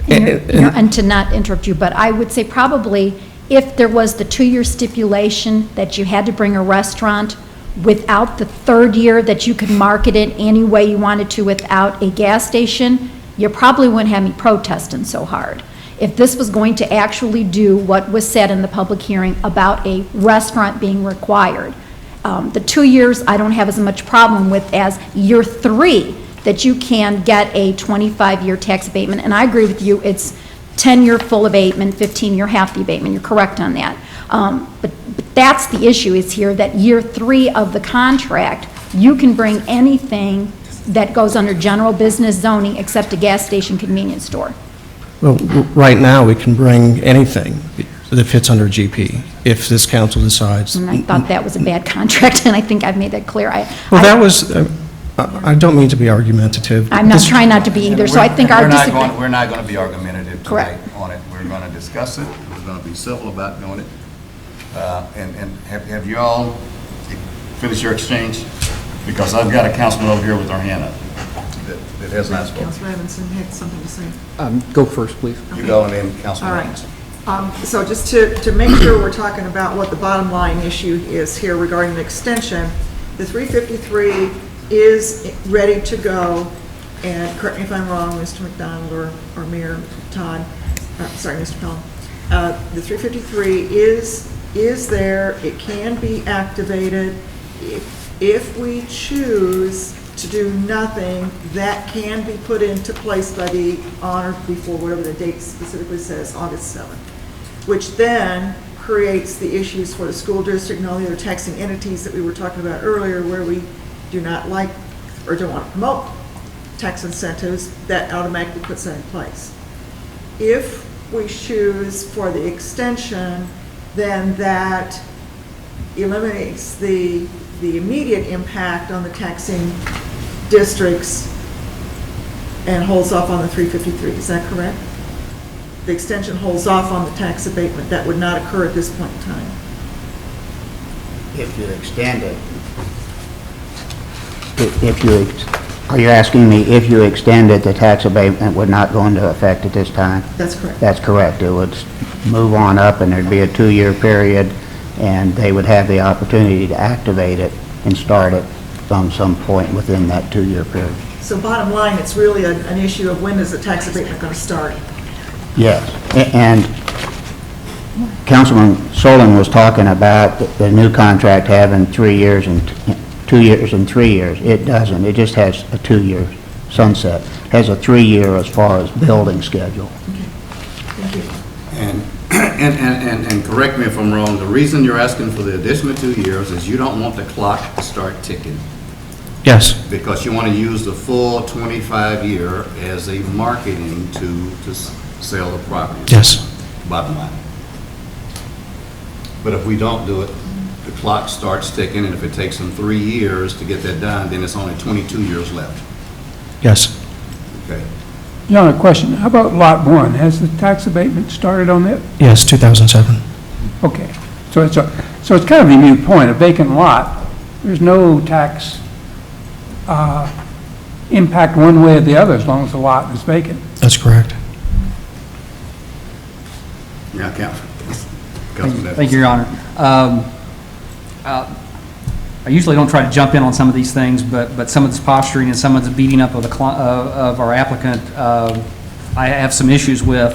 And to not interrupt you, but I would say probably if there was the 2-year stipulation that you had to bring a restaurant without the 3rd year that you could market it any way you wanted to without a gas station, you probably wouldn't have me protesting so hard. If this was going to actually do what was said in the public hearing about a restaurant being required, the 2 years I don't have as much problem with as year 3, that you can get a 25-year tax abatement. And I agree with you, it's 10-year full abatement, 15-year half the abatement. You're correct on that. But that's the issue is here, that year 3 of the contract, you can bring anything that goes under general business zoning except a gas station convenience store. Well, right now, we can bring anything that fits under GP, if this council decides. And I thought that was a bad contract, and I think I've made that clear. Well, that was, I don't mean to be argumentative. I'm not trying not to be either, so I think our disagreement. We're not going to be argumentative tonight Correct. on it. We're going to discuss it. We're going to be civil about doing it. And have you all finished your exchange? Because I've got a councilman over here with their hand up that has not spoken. Councilor Evanson had something to say. Go first, please. You go and then All Councilman right. Robinson. So just to make sure we're talking about what the bottom line issue is here regarding the extension, the 353 is ready to go, and correct me if I'm wrong, Mr. McDonald or Mayor Todd, sorry, Mr. Pelham. The 353 is there, it can be activated. If we choose to do nothing, that can be put into place by the honor before whatever the date specifically says, August 7th, which then creates the issues for the school district and all the other taxing entities that we were talking about earlier, where we do not like or don't want to promote tax incentives. That automatically puts that in place. If we choose for the extension, then that eliminates the immediate impact on the taxing districts and holds off on the 353. Is that correct? The extension holds off on the tax abatement. That would not occur at this point in time. If you extend it. Are you asking me if you extend it, the tax abatement would not go into effect at this time? That's correct. That's correct. It would move on up, and there'd be a 2-year period, and they would have the opportunity to activate it and start it from some point within that 2-year period. So bottom line, it's really an issue of when is the tax abatement going to start? Yes, and Councilman Solon was talking about the new contract having 3 years and 2 years and 3 years. It doesn't. It just has a 2-year sunset. It has a 3-year as far as building schedule. Thank you. And correct me if I'm wrong, the reason you're asking for the additional 2 years is you don't want the clock to start ticking, Yes, because you want to use the full 25-year as a marketing to sell the property. yes, Bottom line. But if we don't do it, the clock starts ticking, and if it takes them 3 years to get that done, then it's only 22 years left. yes. Okay. John, a question. How about Lot 1? Has the tax abatement started on that? Yes, 2007. Okay. So it's kind of a moot point, a vacant lot. There's no tax impact one way or the other as long as the lot is vacant. That's correct. Yeah, Councilman. Thank you, Your Honor. I usually don't try to jump in on some of these things, but some of this posturing and some of the beating up of of our applicant, I have some issues with.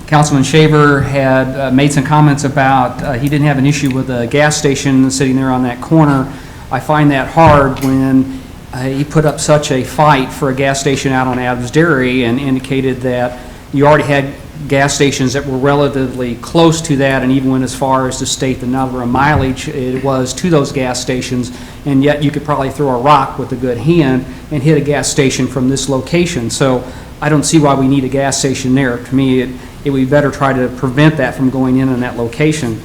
Councilman Shaver had made some comments about he didn't have an issue with a gas station sitting there on that corner. I find that hard when he put up such a fight for a gas station out on Adams Dairy and indicated that you already had gas stations that were relatively close to that, and even went as far as to state the number of mileage it was to those gas stations, and yet you could probably throw a rock with a good hand and hit a gas station from this location. So I don't see why we need a gas station there. To me, it would be better try to prevent that from going in that location.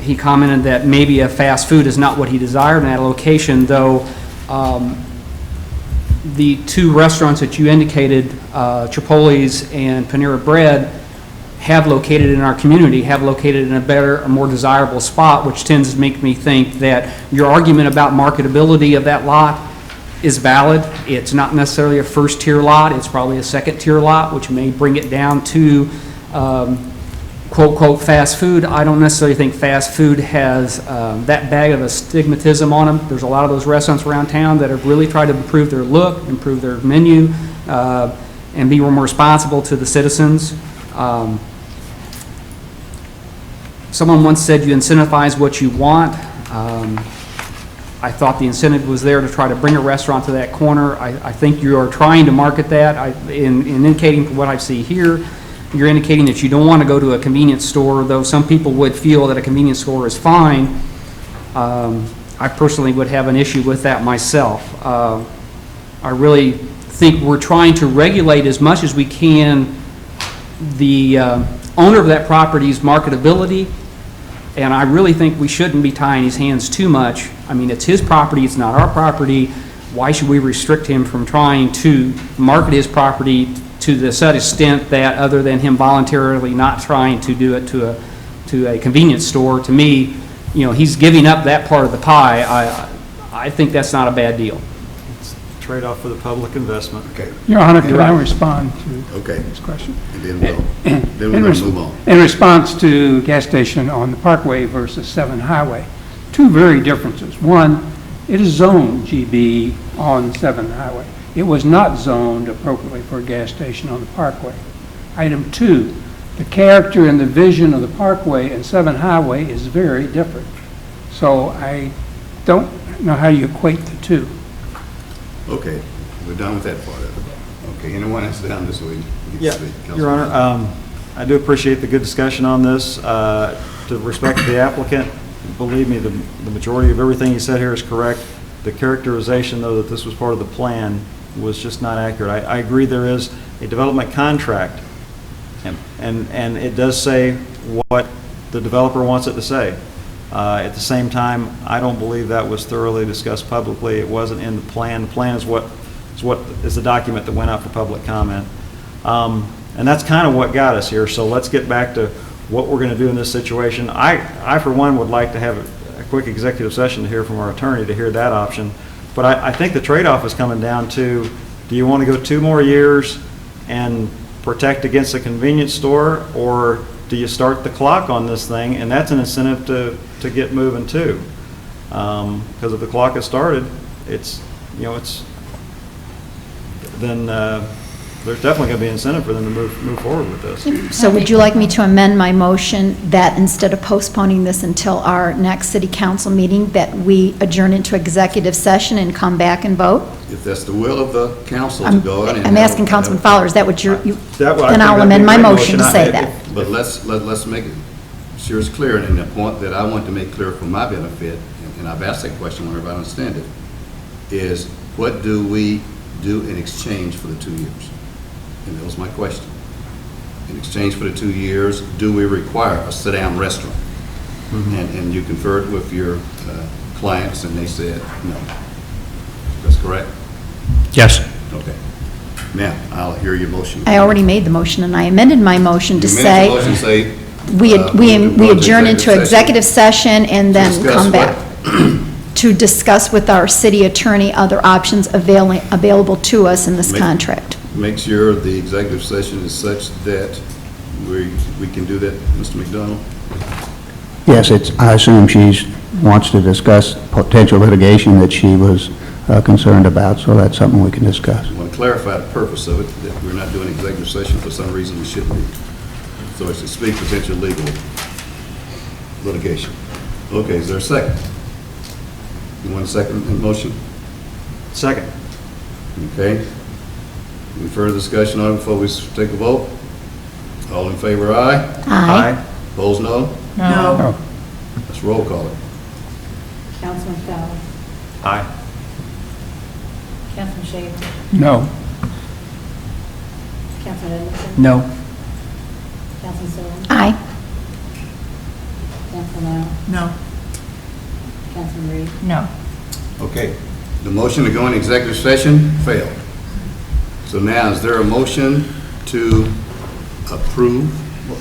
He commented that maybe a fast food is not what he desired in that location, though the two restaurants that you indicated, Chipotle's and Panera Bread, have located in our community, have located in a better, a more desirable spot, which tends to make me think that your argument about marketability of that lot is valid. It's not necessarily a first-tier lot, it's probably a second-tier lot, which may bring it down to quote, fast food. I don't necessarily think fast food has that bag of a stigmatism on them. There's a lot of those restaurants around town that have really tried to improve their look, improve their menu, and be more responsible to the citizens. Someone once said you incentivize what you want. I thought the incentive was there to try to bring a restaurant to that corner. I think you are trying to market that. In indicating from what I see here, you're indicating that you don't want to go to a convenience store, though some people would feel that a convenience store is fine. I personally would have an issue with that myself. I really think we're trying to regulate as much as we can the owner of that property's marketability, and I really think we shouldn't be tying his hands too much. I mean, it's his property, it's not our property. Why should we restrict him from trying to market his property to the set extent that, other than him voluntarily not trying to do it to a convenience store? To me, you know, he's giving up that part of the pie. I think that's not a bad deal. It's a trade-off for the public investment. Okay. Your Honor, can I respond to this question? And then we're going to move on. In response to gas station on the Parkway versus 7 Highway, two very differences. One, it is zoned GB on 7 Highway. It was not zoned appropriately for a gas station on the Parkway. Item 2, the character and the vision of the Parkway and 7 Highway is very different. So I don't know how you equate the two. Okay, we're done with that part of it. Okay, anyone else down this week? Yeah, Your Honor, I do appreciate the good discussion on this. To respect the applicant, believe me, the majority of everything he said here is correct. The characterization, though, that this was part of the plan was just not accurate. I agree there is a development contract, and it does say what the developer wants it to say. At the same time, I don't believe that was thoroughly discussed publicly. It wasn't in the plan. The plan is what is the document that went out for public comment. And that's kind of what got us here. So let's get back to what we're going to do in this situation. I for one, would like to have a quick executive session to hear from our attorney to hear that option. But I think the trade-off is coming down to, do you want to go 2 more years and protect against a convenience store, or do you start the clock on this thing? And that's an incentive to get moving too. Because if the clock has started, then there's definitely going to be an incentive for them to move forward with this. So would you like me to amend my motion that instead of postponing this until our next city council meeting, that we adjourn into executive session and come back and vote? If that's the will of the council to go in and... I'm asking Councilman Fowler, is that what you're, then think I'll that'd amend be my a great motion to say that. But let's make it sure it's clear, and the point that I want to make clear for my benefit, and I've asked that question whenever I understand it, is what do we do in exchange for the 2 years? And that was my question. In exchange for the 2 years, do we require a sit-down restaurant? And you conferred with your clients, and they said no. That's correct? Yes. Okay. Now, I'll hear your motion. I already made the motion, and I amended my motion to You amended the motion, say, say, we go adjourn into executive session and then Discuss come what? back to discuss with our city attorney other options available to us in this contract. Make sure the executive session is such that we can do that, Mr. McDonald? Yes, I assume she wants to discuss potential litigation that she was concerned about, so that's something we can discuss. I want to clarify the purpose of it, that we're not doing executive session for some reason we shouldn't be. So it's to speak potential legal litigation. Okay, is there a second? You want a second in motion? Second. Okay. Any further discussion on it before we take a vote? All in favor, aye? Aye. Opposed, no? No. Let's roll call it. Councilman Fowler. Aye. Councilman Schaefer. No. Councilman Edmondson. No. Councilman Sullivan. Aye. Councilman Allen. No. Councilman Reed. No. Okay. The motion to go into executive session failed. So now, is there a motion to approve?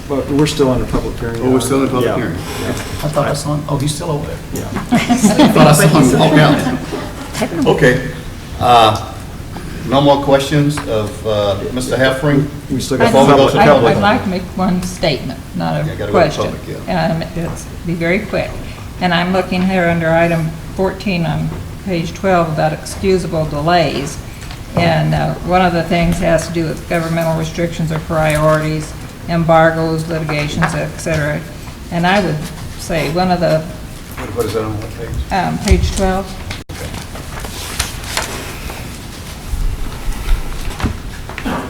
But we're still under public hearing. Oh, we're still in public Yeah. hearing. I thought I saw him, oh, he's still over there. I thought I saw him walk out. Okay. No more questions of Mr. Heffring? We still got Before we go to public. I'd like to make one statement, not Yeah, a gotta go to question. public, It's be very quick. And I'm looking here under item 14 on page 12 about excusable delays. And one of the things has to do with governmental restrictions or priorities, embargoes, litigations, et cetera. And I would say one of the, What is that on what page? page 12,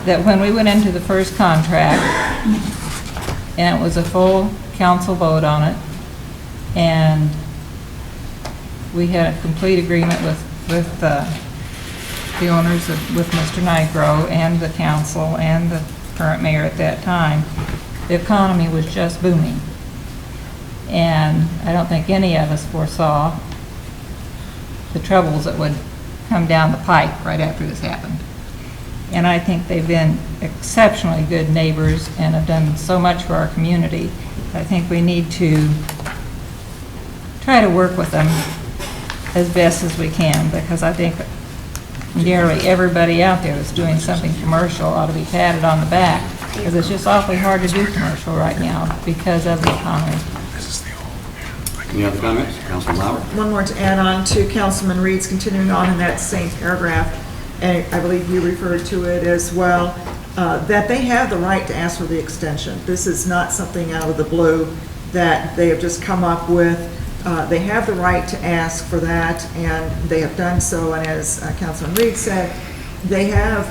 that when we went into the first contract, and it was a full council vote on it, and we had a complete agreement with the owners, with Mr. Nigro and the council and the current mayor at that time, the economy was just booming. And I don't think any of us foresaw the troubles that would come down the pike right after this happened. And I think they've been exceptionally good neighbors and have done so much for our community. I think we need to try to work with them as best as we can, because I think nearly everybody out there that's doing something commercial ought to be patted on the back, because it's just awfully hard to do commercial right now because of the economy. Any other comments? Councilman Lauer? One more to add on to Councilman Reed's, continuing on in that same paragraph, and I believe you referred to it as well. that they have the right to ask for the extension. This is not something out of the blue that they have just come up with. They have the right to ask for that, and they have done so. And as Councilman Reed said, they have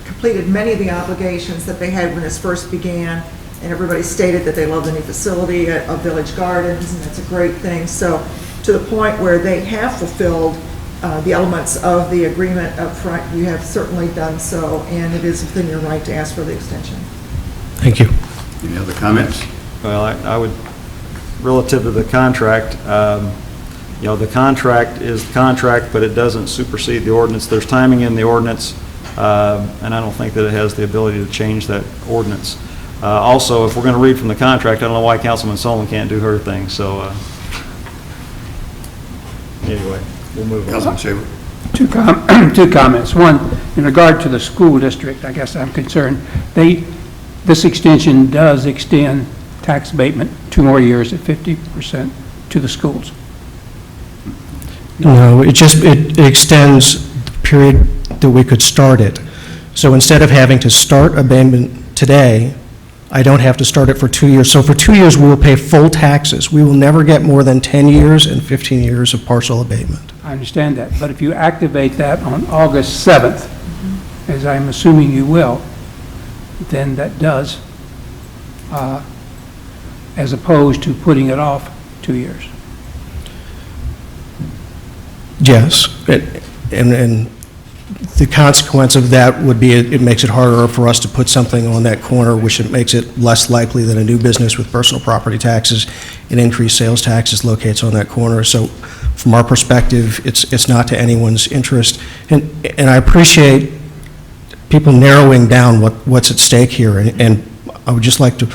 completed many of the obligations that they had when this first began, and everybody stated that they love the new facility of Village Gardens, and that's a great thing. So to the point where they have fulfilled the elements of the agreement up front, you have certainly done so, and it is within your right to ask for the extension. Thank you. Any other comments? Well, I would, relative to the contract, you know, the contract is the contract, but it doesn't supersede the ordinance. There's timing in the ordinance, and I don't think that it has the ability to change that ordinance. Also, if we're going to read from the contract, I don't know why Councilman Solon can't do her thing, so anyway, we'll move on. Councilman Shaver? Two comments. One, in regard to the school district, I guess I'm concerned, this extension does extend tax abatement 2 more years at 50% to the schools. No, it extends the period that we could start it. So instead of having to start abatement today, I don't have to start it for 2 years. So for 2 years, we will pay full taxes. We will never get more than 10 years and 15 years of partial abatement. I understand that, but if you activate that on August 7th, as I'm assuming you will, then that does, as opposed to putting it off 2 years. Yes, and the consequence of that would be it makes it harder for us to put something on that corner, which it makes it less likely that a new business with personal property taxes and increased sales taxes locates on that corner. So from our perspective, it's not to anyone's interest. And I appreciate people narrowing down what's at stake here. And I would just like to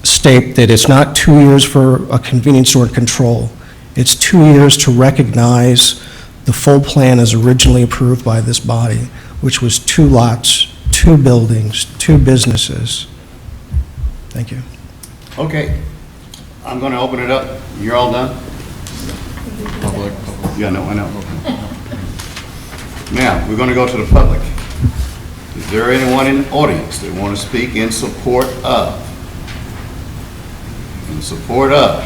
state that it's not 2 years for a convenience store control. It's 2 years to recognize the full plan as originally approved by this body, which was 2 lots, 2 buildings, 2 businesses. Thank you. Okay. I'm going to open it up. You're all done? Public. Yeah, no, I know. Now, we're going to go to the public. Is there anyone in the audience that want to speak in support of? In support of?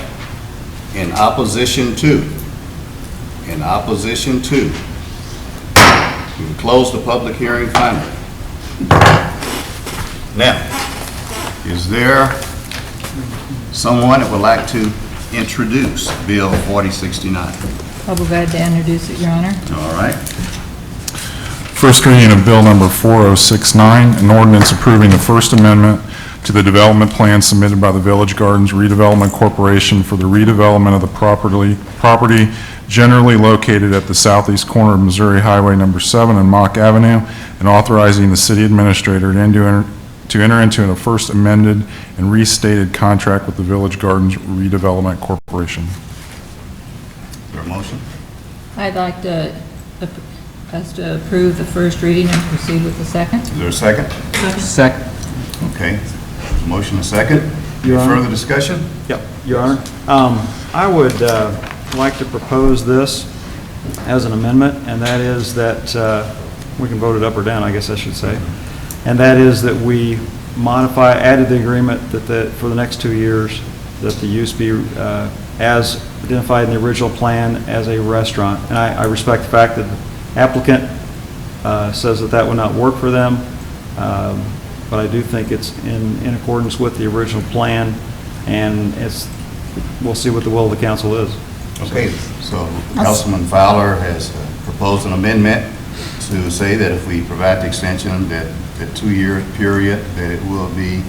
In opposition to? In opposition to? We will close the public hearing finally. Now, is there someone that would like to introduce Bill 4069? I'll be glad to introduce it, Your Honor. All right. First reading of Bill Number 4069, an ordinance approving the First Amendment to the development plan submitted by the Village Gardens Redevelopment Corporation for the redevelopment of the property generally located at the southeast corner of Missouri Highway Number 7 and Mock Avenue, and authorizing the city administrator to enter into a first amended and restated contract with the Village Gardens Redevelopment Corporation. Is there a motion? I'd like us to approve the first reading and proceed with the second. Is there a second? Second. Okay. There's a motion, a second. Your Any Honor? further discussion? Yep, Your Honor. I would like to propose this as an amendment, and that is that, we can vote it up or down, I guess I should say, and that is that we added the agreement that for the next 2 years, that the use be as identified in the original plan as a restaurant. And I respect the fact that the applicant says that that would not work for them, but I do think it's in accordance with the original plan, and we'll see what the will of the council is. Okay, so Councilman Fowler has proposed an amendment to say that if we provide the extension, that 2-year period, that it will be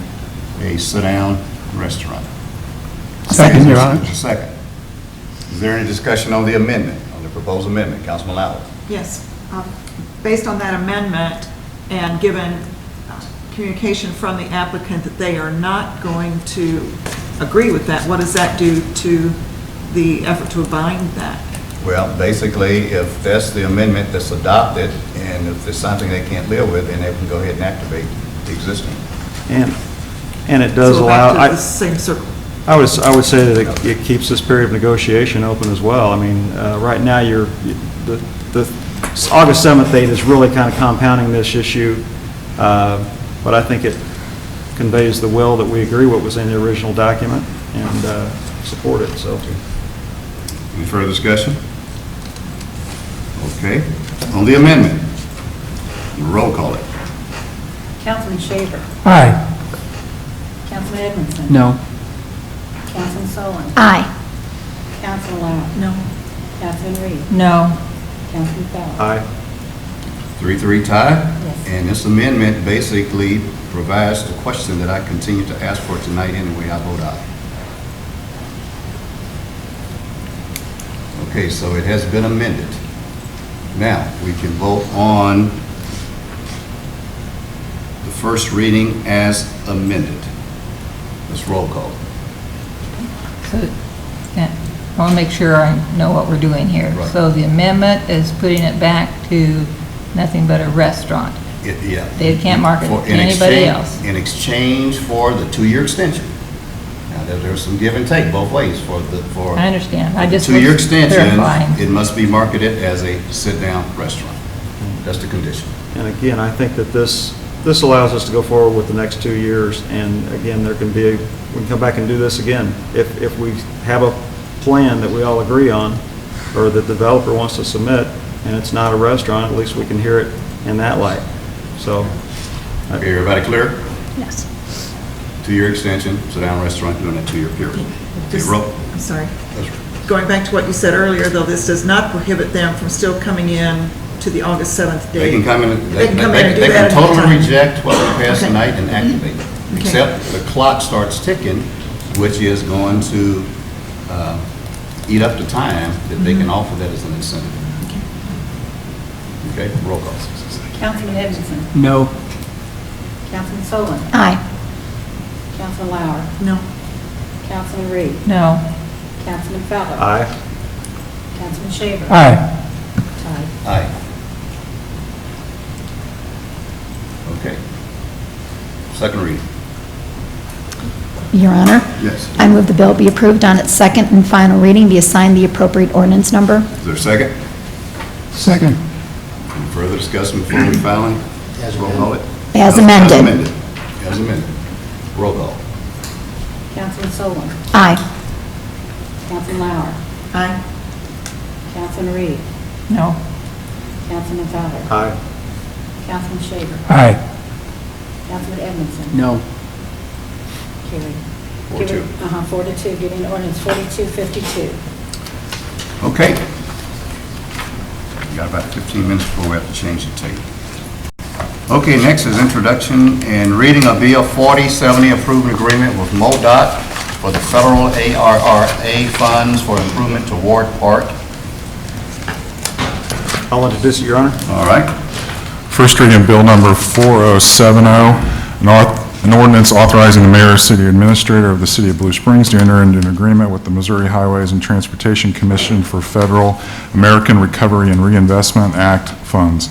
a sit-down restaurant. Second, Your Honor. There's a second. Is there any discussion on the amendment, on the proposed amendment? Councilman Lowell? Yes. Based on that amendment, and given communication from the applicant that they are not going to agree with that, what does that do to the effort to bind that? Well, basically, if that's the amendment that's adopted, and if there's something they can't live with, then they can go ahead and activate the existing. And it does So allow. back to the same circle. I would say that it keeps this period of negotiation open as well. I mean, right now, the August 7th date is really kind of compounding this issue, but I think it conveys the will that we agree what was in the original document and support it, so. Any further discussion? Okay. On the amendment, roll call it. Councilman Shaver. Aye. Councilman Edmondson. No. Councilman Solon. Aye. Councilman Lau. No. Councilman Reed. No. Councilman Fowler. Aye. 3-3 tie. Yes. And this amendment basically provides the question that I continue to ask for tonight anyway. I vote aye. Okay, so it has been amended. Now, we can vote on the first reading as amended. Let's roll call. So, yeah, I want to make sure I know what we're doing here. Right. So the amendment is putting it back to nothing but a restaurant. Yeah. They can't market For- to in anybody exchange- else. In exchange for the 2-year extension. Now, there's some give and take both ways for I understand. I the just 2-year was extension, clarifying. it must be marketed as a sit-down restaurant. That's the condition. And again, I think that this allows us to go forward with the next 2 years, and again, there can be, we can come back and do this again. If we have a plan that we all agree on, or that the developer wants to submit, and it's not a restaurant, at least we can hear it in that light. So, Okay, everybody clear? Yes. 2-year extension, sit-down restaurant during that 2-year period. Okay, Just- roll. I'm sorry. That's right. Going back to what you said earlier, though, this does not prohibit them from still coming in to the August 7th date. They can come in, They can come in and do they that can totally anytime. reject what we pass Okay. tonight and activate it. Okay. Except the clock starts ticking, which is going to eat up the time that they Mm-hmm. can offer that as an incentive. Okay, roll call. Councilman Edmondson. No. Councilman Solon. Aye. Councilman Lauer. No. Councilman Reed. No. Councilman Fowler. aye. Councilman Shaver. Aye. Tied. Aye. Okay. Second reading. Your Honor, Yes. I move the bill be approved on its second and final reading, be assigned the appropriate ordinance number. Is there a second? Second. Any further discussion before we finally roll call it? As amended. As amended. As amended. Roll call. Councilman Solon. Aye. Councilman Lauer. Aye. Councilman Reed. No. Councilman Fowler. Aye. Councilman Shaver. Aye. Councilman Edmondson. No. Carried. 4-2. 4-2, giving ordinance 4252. Okay. We got about 15 minutes before we have to change the tape. Okay, next is introduction and reading of Bill 4070, approving agreement with MoDOT for the federal ARRA funds for improvement to Ward Park. I'll introduce it, Your Honor. All right. First reading of bill number 4070, an ordinance authorizing the mayor, city administrator of the city of Blue Springs to enter into an agreement with the Missouri Highways and Transportation Commission for federal American Recovery and Reinvestment Act funds.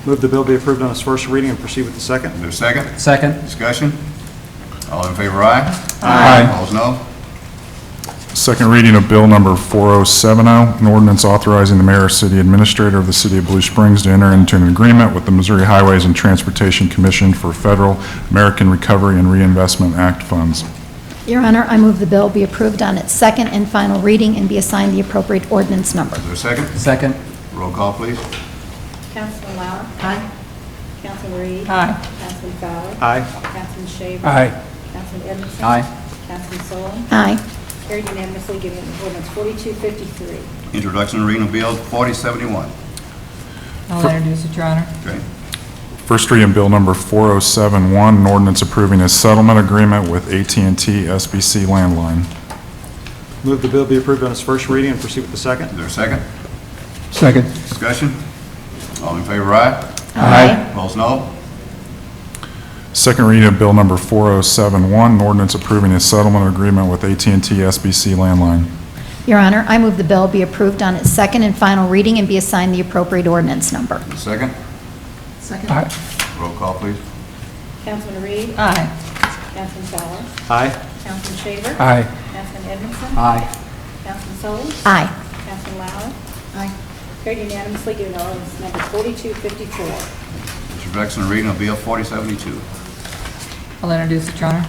Move the bill be approved on its first reading and proceed with the second. Is there a second? Second. Discussion? All in favor, aye? Aye. Opposed, no? Second reading of bill number 4070, an ordinance authorizing the mayor, city administrator of the city of Blue Springs to enter into an agreement with the Missouri Highways and Transportation Commission for federal American Recovery and Reinvestment Act funds. Your Honor, I move the bill be approved on its second and final reading and be assigned the appropriate ordinance number. Is there a second? Second. Roll call, please. Councilman Lauer. Aye. Councilman Reed. Aye. Councilman Fowler. Aye. Councilman Shaver. Aye. Councilman Edmondson. Aye. Councilman Solon. Aye. Carried unanimously, giving ordinance 4253. Introduction and reading of Bill 4071. I'll introduce it, Your Honor. Okay. First reading of bill number 4071, an ordinance approving a settlement agreement with AT&T SBC Landline. Move the bill be approved on its first reading and proceed with the second. Is there a second? Second. Discussion? All in favor, aye? Aye. Opposed, no? Second reading of bill number 4071, an ordinance approving a settlement agreement with AT&T SBC Landline. Your Honor, I move the bill be approved on its second and final reading and be assigned the appropriate ordinance number. Second? Second. Aye. Roll call, please. Councilman Reed. Aye. Councilman Fowler. Aye. Councilman Shaver. Aye. Councilman Edmondson. Aye. Councilman Solon. Aye. Councilman Lauer. Aye. Carried unanimously, giving ordinance number 4254. Introduction and reading of Bill 4072. I'll introduce it, Your Honor.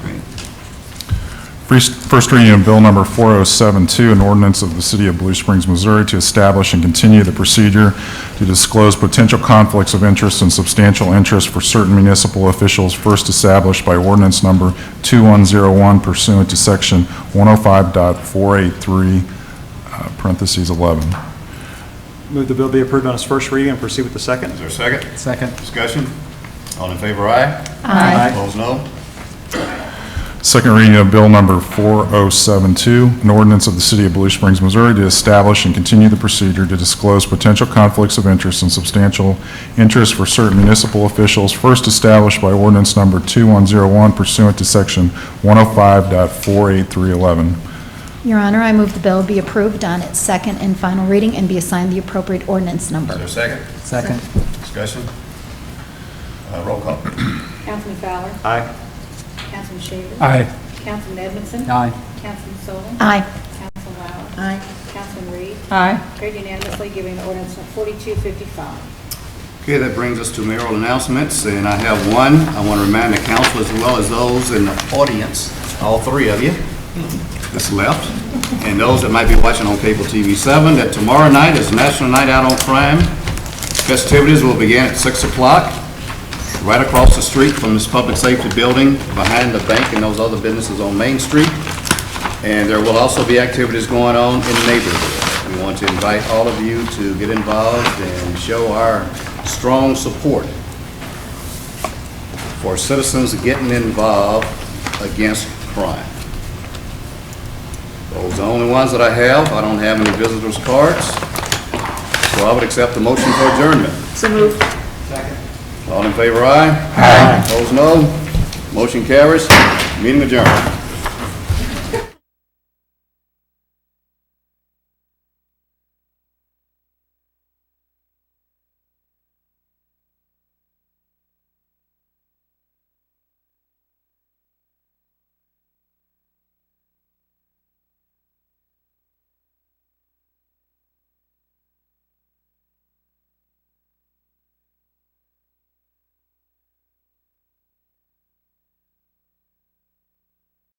First reading of Bill Number 4072, an ordinance of the City of Blue Springs, Missouri to establish and continue the procedure to disclose potential conflicts of interest and substantial interest for certain municipal officials first established by ordinance number 2101 pursuant to Section 105.483, parentheses 11. Move the bill be approved on its first reading and proceed with the second. Is there a second? Second. Discussion? All in favor, aye? Aye. Opposed, no? Second reading of Bill Number 4072, an ordinance of the City of Blue Springs, Missouri to establish and continue the procedure to disclose potential conflicts of interest and substantial interest for certain municipal officials first established by ordinance number 2101 pursuant to Section 105.48311. Your Honor, I move the bill be approved on its second and final reading and be assigned the appropriate ordinance number. Is there a second? Second. Discussion? Roll call. Councilman Fowler? Aye. Councilman Shaver? Aye. Councilman Edmondson? Aye. Councilman Sullivan? Aye. Councilman Lauer? Aye. Councilman Reed? Aye. Carried unanimously, giving ordinance number 4255. Okay, that brings us to mayoral announcements, and I have one. I want to remind the council as well as those in the audience, all three of you that's left, and those that might be watching on cable TV 7, that tomorrow night is National Night Out on Crime. Festivities will begin at 6 o'clock, right across the street from this public safety building, behind the bank and those other businesses on Main Street. And there will also be activities going on in the neighborhood. We want to invite all of you to get involved and show our strong support for citizens getting involved against crime. Those are the only ones that I have. I don't have any visitors' cards. So I would accept the motion for adjournment. So moved. All in favor, aye? Aye. Opposed, no. Motion carries. Meeting adjourned.